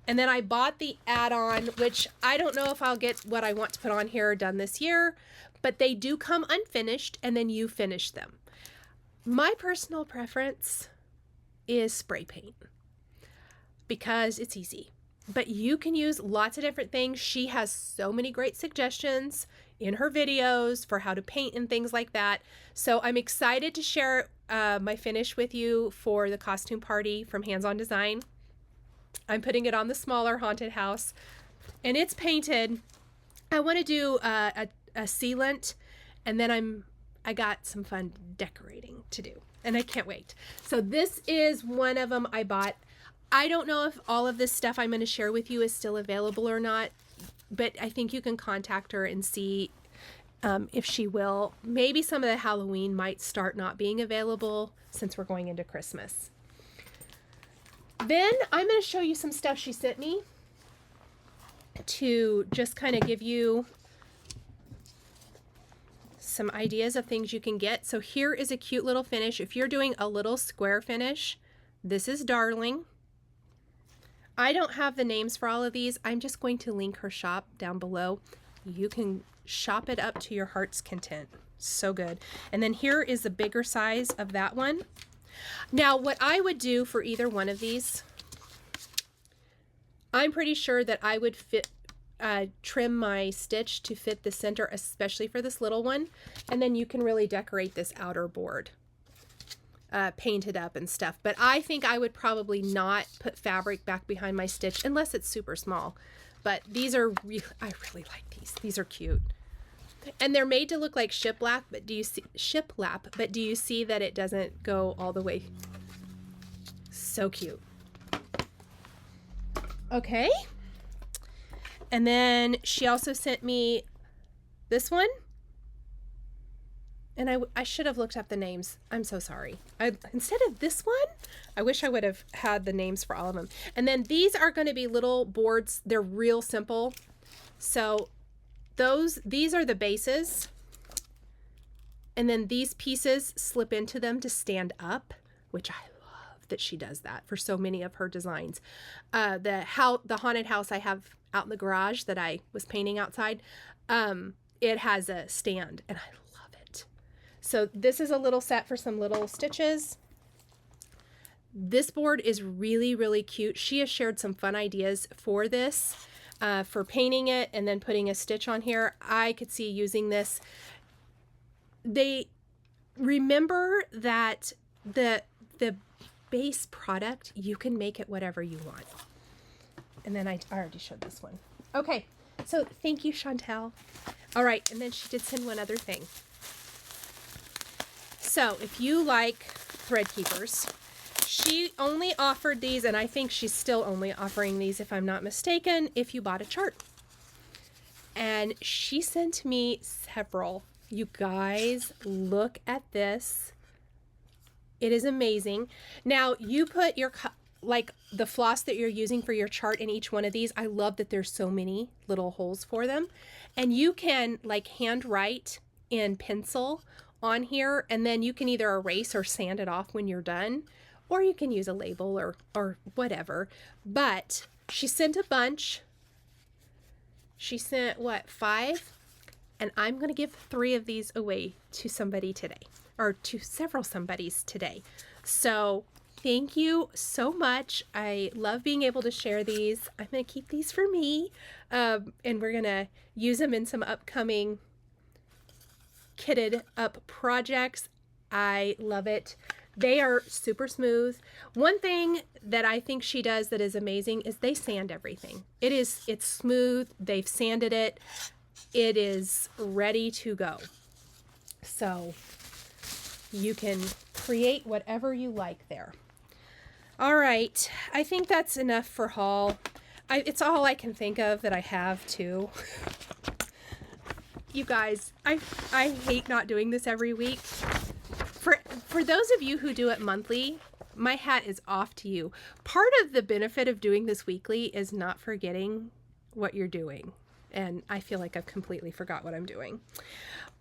And then I bought the add-on, which I don't know if I'll get what I want to put on here done this year, but they do come unfinished and then you finish them. My personal preference is spray paint because it's easy, but you can use lots of different things. She has so many great suggestions in her videos for how to paint and things like that. So I'm excited to share my finish with you for the costume party from Hands On Design. I'm putting it on the smaller haunted house and it's painted. I want to do a sealant, and then I got some fun decorating to do and I can't wait. So this is one of them I bought. I don't know if all of this stuff I'm going to share with you is still available or not, but I think you can contact her and see if she will. Maybe some of the Halloween might start not being available since we're going into Christmas. Then I'm going to show you some stuff she sent me to just kind of give you some ideas of things you can get. So here is a cute little finish. If you're doing a little square finish, this is Darling. I don't have the names for all of these. I'm just going to link her shop down below. You can shop it up to your heart's content. So good. And then here is the bigger size of that one. Now, what I would do for either one of these, I'm pretty sure that I would trim my stitch to fit the center, especially for this little one. And then you can really decorate this outer board, paint it up and stuff. But I think I would probably not put fabric back behind my stitch unless it's super small. But these are I really like these. These are cute. And they're made to look like shiplap, but do you see that it doesn't go all the way? So cute. Okay. And then she also sent me this one. And I should have looked up the names. I'm so sorry. Instead of this one, I wish I would have had the names for all of them. And then these are going to be little boards. They're real simple. So these are the bases, and then these pieces slip into them to stand up, which I love that she does that for so many of her designs. The haunted house I have out in the garage that I was painting outside, it has a stand and I love it. So this is a little set for some little stitches. This board is really, really cute. She has shared some fun ideas for this. For painting it and then putting a stitch on here. I could see using this. Remember that the base product, you can make it whatever you want. And then I already showed this one. Okay, so thank you, Chantel. All right, and then she did send one other thing. So if you like thread keepers, she only offered these, and I think she's still only offering these, if I'm not mistaken, if you bought a chart. And she sent me several. You guys, look at this. It is amazing. Now, you put your, like, the floss that you're using for your chart in each one of these. I love that there's so many little holes for them. And you can, like, hand write in pencil on here, and then you can either erase or sand it off when you're done. Or you can use a label or whatever. But she sent a bunch. She sent, what, 5? And I'm going to give 3 of these away to somebody today. Or to several somebodies today. So thank you so much. I love being able to share these. I'm going to keep these for me. And we're going to use them in some upcoming kitted up projects. I love it. They are super smooth. One thing that I think she does that is amazing is they sand everything. It's smooth. They've sanded it. It is ready to go. So you can create whatever you like there. All right. I think that's enough for haul. It's all I can think of that I have too. You guys, I hate not doing this every week. For those of you who do it monthly, my hat is off to you. Part of the benefit of doing this weekly is not forgetting what you're doing. And I feel like I've completely forgot what I'm doing.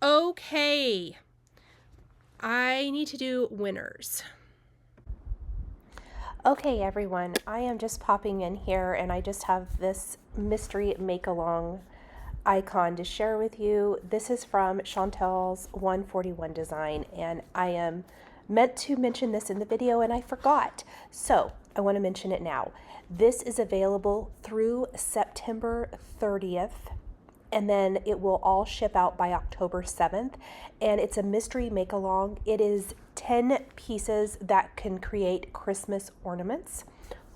Okay. I need to do winners. Okay everyone, I am just popping in here and I just have this mystery make-along icon to share with you. This is from Chantel's 141 design and I am meant to mention this in the video and I forgot. So I want to mention it now. This is available through September 30th and then it will all ship out by October 7th. And it's a mystery make-along. It is 10 pieces that can create Christmas ornaments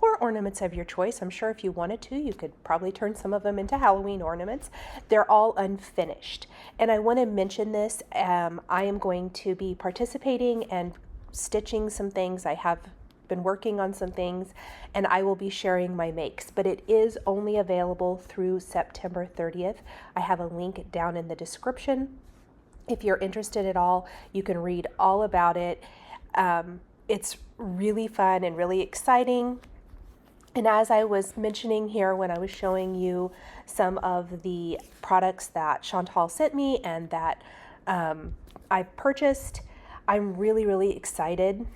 or ornaments of your choice. I'm sure if you wanted to, you could probably turn some of them into Halloween ornaments. They're all unfinished. And I want to mention this. I am going to be participating and stitching some things. I have been working on some things and I will be sharing my makes, but it is only available through September 30th. I have a link down in the description. If you're interested at all, you can read all about it. It's really fun and really exciting. And as I was mentioning here when I was showing you some of the products that Chantal sent me and that I purchased, I'm really, really excited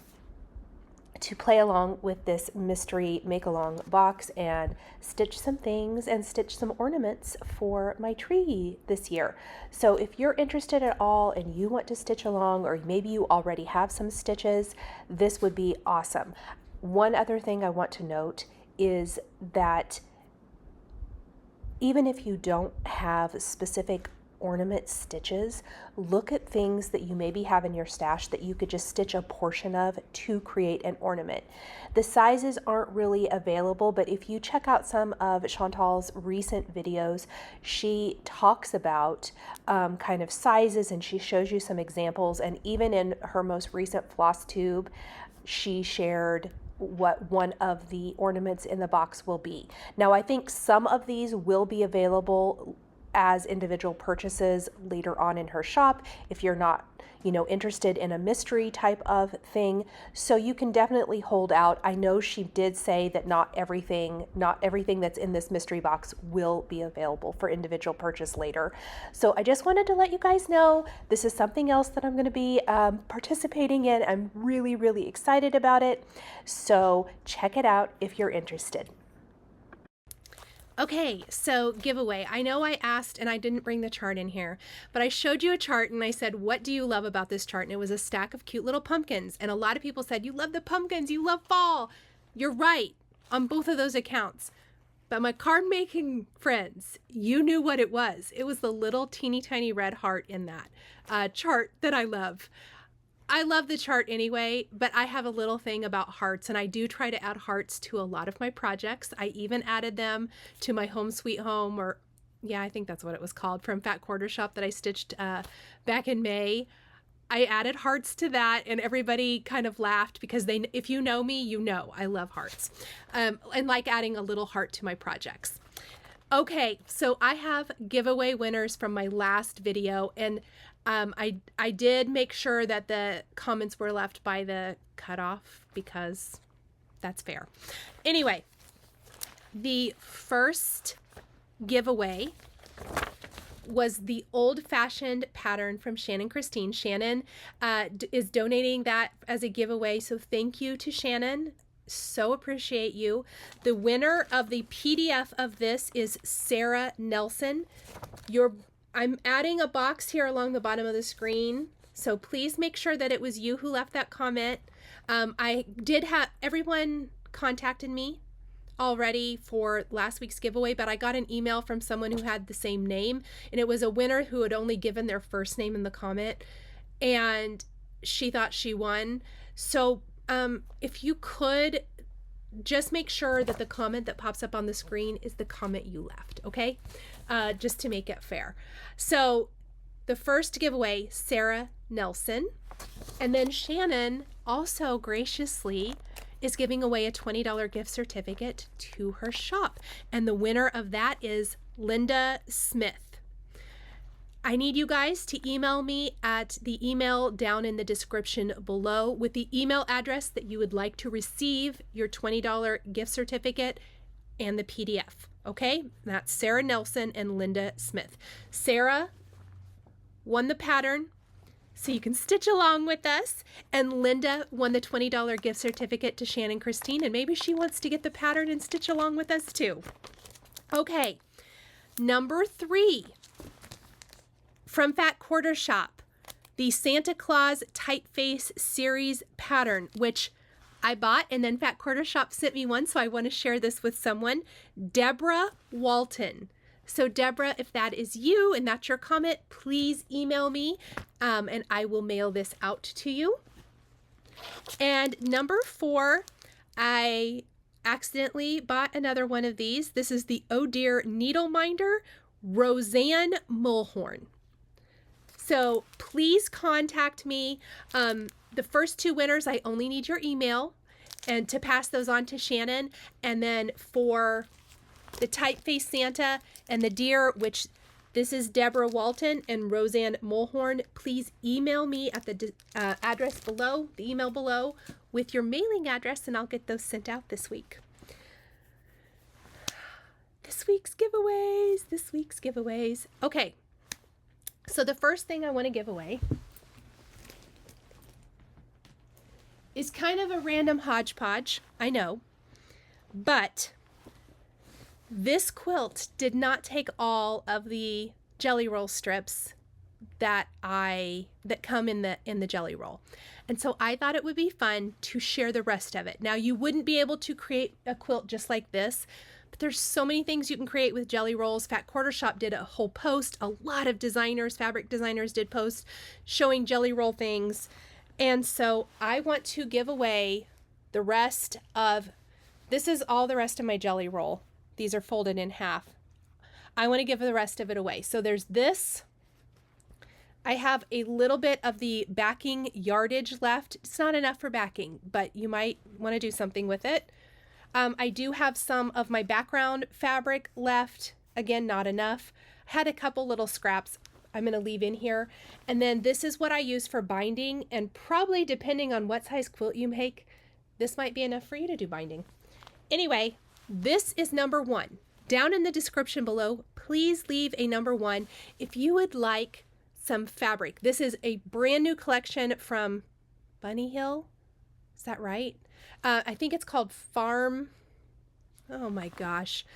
to play along with this mystery make-along box and stitch some things and stitch some ornaments for my tree this year. So if you're interested at all and you want to stitch along, or maybe you already have some stitches, this would be awesome. One other thing I want to note is that even if you don't have specific ornament stitches, look at things that you maybe have in your stash that you could just stitch a portion of to create an ornament. The sizes aren't really available, but if you check out some of Chantal's recent videos, she talks about kind of sizes and she shows you some examples, and even in her most recent Flosstube, she shared what one of the ornaments in the box will be. Now I think some of these will be available as individual purchases later on in her shop if you're not, interested in a mystery type of thing. So you can definitely hold out. I know she did say that not everything that's in this mystery box will be available for individual purchase later. So I just wanted to let you guys know this is something else that I'm going to be participating in. I'm really, really excited about it. So check it out if you're interested. Okay, so giveaway. I know I asked and I didn't bring the chart in here, but I showed you a chart and I said, what do you love about this chart? And it was a stack of cute little pumpkins. And a lot of people said, you love the pumpkins, you love fall. You're right on both of those accounts. But my card making friends, you knew what it was. It was the little teeny tiny red heart in that chart that I love. I love the chart anyway, but I have a little thing about hearts, and I do try to add hearts to a lot of my projects. I even added them to my Home Sweet Home, or yeah, I think that's what it was called, from Fat Quarter Shop that I stitched back in May. I added hearts to that, and everybody kind of laughed because if you know me, you know I love hearts, and like adding a little heart to my projects. Okay, so I have giveaway winners from my last video, and I did make sure that the comments were left by the cutoff because that's fair. Anyway, the first giveaway was the old-fashioned pattern from Shannon Christine. Shannon is donating that as a giveaway, so thank you to Shannon. So appreciate you. The winner of the PDF of this is Sarah Nelson. I'm adding a box here along the bottom of the screen, so please make sure that it was you who left that comment. I did have everyone contacted me already for last week's giveaway, but I got an email from someone who had the same name, and it was a winner who had only given their first name in the comment, and she thought she won. So if you could just make sure that the comment that pops up on the screen is the comment you left, okay? Just to make it fair. So the first giveaway, Sarah Nelson, and then Shannon also graciously is giving away a $20 gift certificate to her shop, and the winner of that is Linda Smith. I need you guys to email me at the email down in the description below with the email address that you would like to receive your $20 gift certificate and the PDF. Okay, that's Sarah Nelson and Linda Smith. Sarah won the pattern. so you can stitch along with us. And Linda won the $20 gift certificate to Shannon Christine, and maybe she wants to get the pattern and stitch along with us too. Okay, number 3 from Fat Quarter Shop, the Santa Claus Typeface series pattern, which I bought, and then Fat Quarter Shop sent me one, so I want to share this with someone. Deborah Walton. So Deborah, if that is you and that's your comment, please email me and I will mail this out to you. And number 4, I accidentally bought another one of these. This is the Oh Dear Needle Minder, Rosanne Mulhern. So please contact me. The first 2 winners, I only need your email and to pass those on to Shannon. And then for the Typeface Santa and the deer, which this is Deborah Walton and Rosanne Mulhern, please email me at the address below, the email below, with your mailing address, and I'll get those sent out this week. This week's giveaways. Okay, so the first thing I want to give away is kind of a random hodgepodge, I know, but this quilt did not take all of the jelly roll strips that come in the jelly roll. And so I thought it would be fun to share the rest of it. Now, you wouldn't be able to create a quilt just like this, but there's so many things you can create with jelly rolls. Fat Quarter Shop did a whole post. A lot of designers, fabric designers did posts showing jelly roll things. And so I want to give away the rest of, this is all the rest of my jelly roll. These are folded in half. I want to give the rest of it away. So there's this. I have a little bit of the backing yardage left. It's not enough for backing, but you might want to do something with it. I do have some of my background fabric left. Again, not enough. I had a couple little scraps I'm going to leave in here. And then this is what I use for binding, and probably depending on what size quilt you make, this might be enough for you to do binding. Anyway, this is number 1. Down in the description below, please leave a number 1 if you would like some fabric. This is a brand new collection from Bunny Hill. Is that right? I think it's called Farm. Oh my gosh.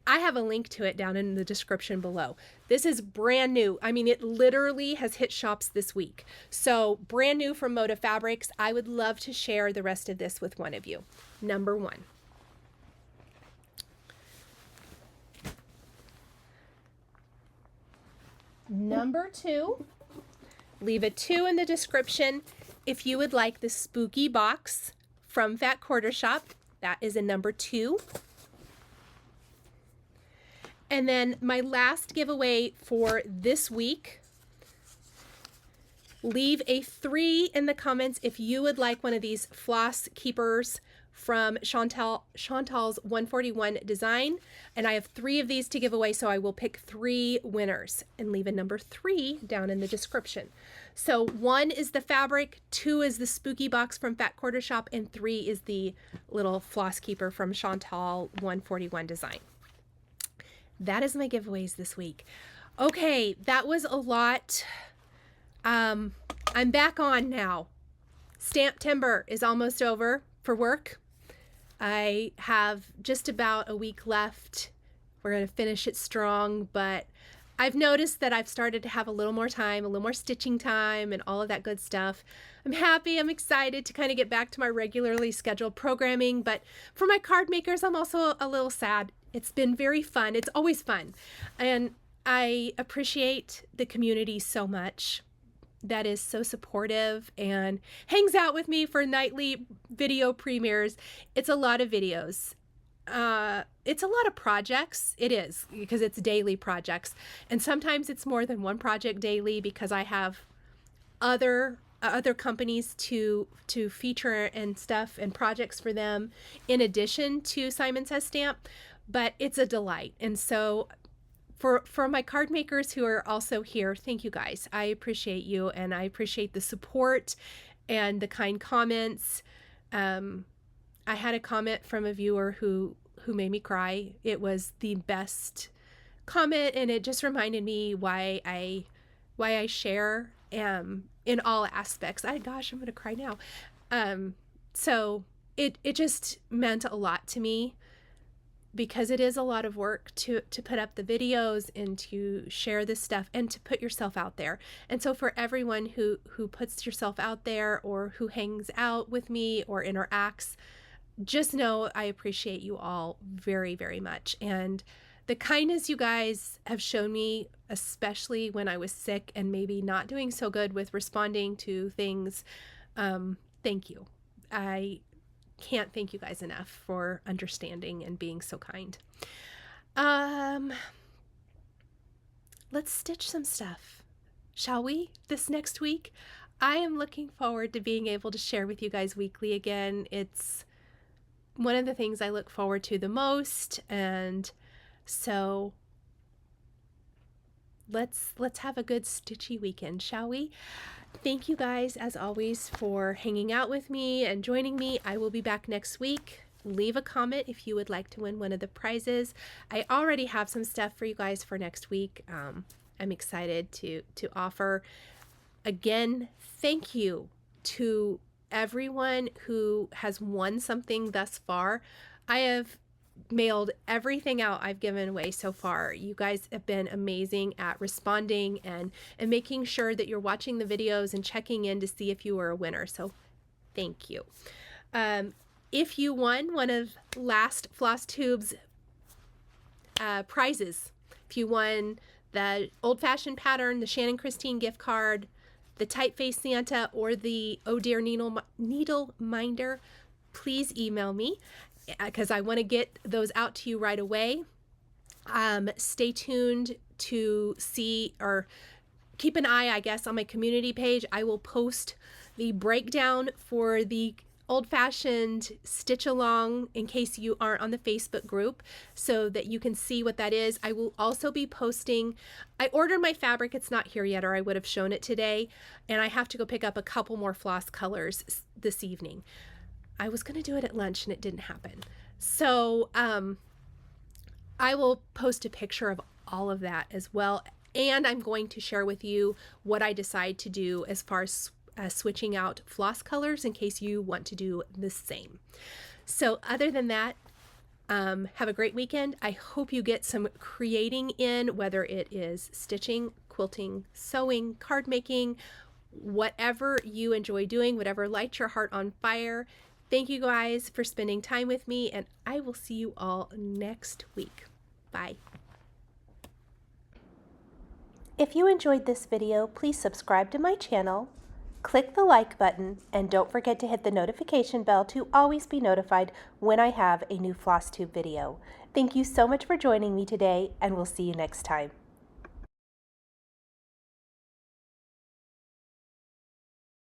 I have a link to it down in the description below. This is brand new. I mean, it literally has hit shops this week. So brand new from Moda Fabrics. I would love to share the rest of this with one of you. Number 1. Number 2, leave a 2 in the description if you would like the spooky box from Fat Quarter Shop. That is a number 2. And then my last giveaway for this week, leave a 3 in the comments if you would like one of these floss keepers from Chantal's 141 design. And I have 3 of these to give away, so I will pick 3 winners and leave a number 3 down in the description. So 1 is the fabric, 2 is the spooky box from Fat Quarter Shop, and 3 is the little floss keeper from Chantal 141 design. That is my giveaways this week. Okay, that was a lot. I'm back on now. Stamp Timber is almost over for work. I have just about a week left. We're going to finish it strong, but I've noticed that I've started to have a little more time, a little more stitching time, and all of that good stuff. I'm happy, I'm excited to kind of get back to my regularly scheduled programming, but for my card makers, I'm also a little sad. It's been very fun. It's always fun. And I appreciate the community so much. That is so supportive and hangs out with me for nightly video premieres. It's a lot of videos. It's a lot of projects. It is, because it's daily projects. And sometimes it's more than one project daily because I have other companies to feature and stuff and projects for them in addition to Simon Says Stamp. But it's a delight. And so for my card makers who are also here, thank you guys. I appreciate you, and I appreciate the support and the kind comments. I had a comment from a viewer who made me cry. It was the best comment, and it just reminded me why I share in all aspects. Gosh, I'm going to cry now. So it just meant a lot to me, because it is a lot of work to put up the videos and to share this stuff and to put yourself out there. And so for everyone who puts yourself out there, or who hangs out with me or interacts, just know I appreciate you all very, very much. And the kindness you guys have shown me, especially when I was sick and maybe not doing so good with responding to things, thank you. I can't thank you guys enough for understanding and being so kind. Let's stitch some stuff, shall we, this next week? I am looking forward to being able to share with you guys weekly again. It's one of the things I look forward to the most, and so let's have a good stitchy weekend, shall we? Thank you guys, as always, for hanging out with me and joining me. I will be back next week. Leave a comment if you would like to win one of the prizes. I already have some stuff for you guys for next week. I'm excited to offer. Again, thank you to everyone who has won something thus far. I have mailed everything out I've given away so far. You guys have been amazing at responding and making sure that you're watching the videos and checking in to see if you were a winner. So thank you. If you won one of last Flosstube's prizes, if you won the Old Fashioned pattern, the Shannon Christine gift card, the Typeface Santa, or the Oh Dear Needle Minder, please email me, because I want to get those out to you right away. Stay tuned to see, or keep an eye, I guess, on my community page. I will post the breakdown for the old-fashioned stitch along in case you aren't on the Facebook group, so that you can see what that is. I will also be posting, I ordered my fabric, it's not here yet, or I would have shown it today, and I have to go pick up a couple more floss colors this evening. I was going to do it at lunch and it didn't happen. So I will post a picture of all of that as well. And I'm going to share with you what I decide to do as far as switching out floss colors in case you want to do the same. So other than that, have a great weekend. I hope you get some creating in, whether it is stitching, quilting, sewing, card making, whatever you enjoy doing, whatever lights your heart on fire. Thank you guys for spending time with me, and I will see you all next week. Bye. If you enjoyed this video, please subscribe to my channel, click the like button, and don't forget to hit the notification bell to always be notified when I have a new Flosstube video. Thank you so much for joining me today, and we'll see you next time.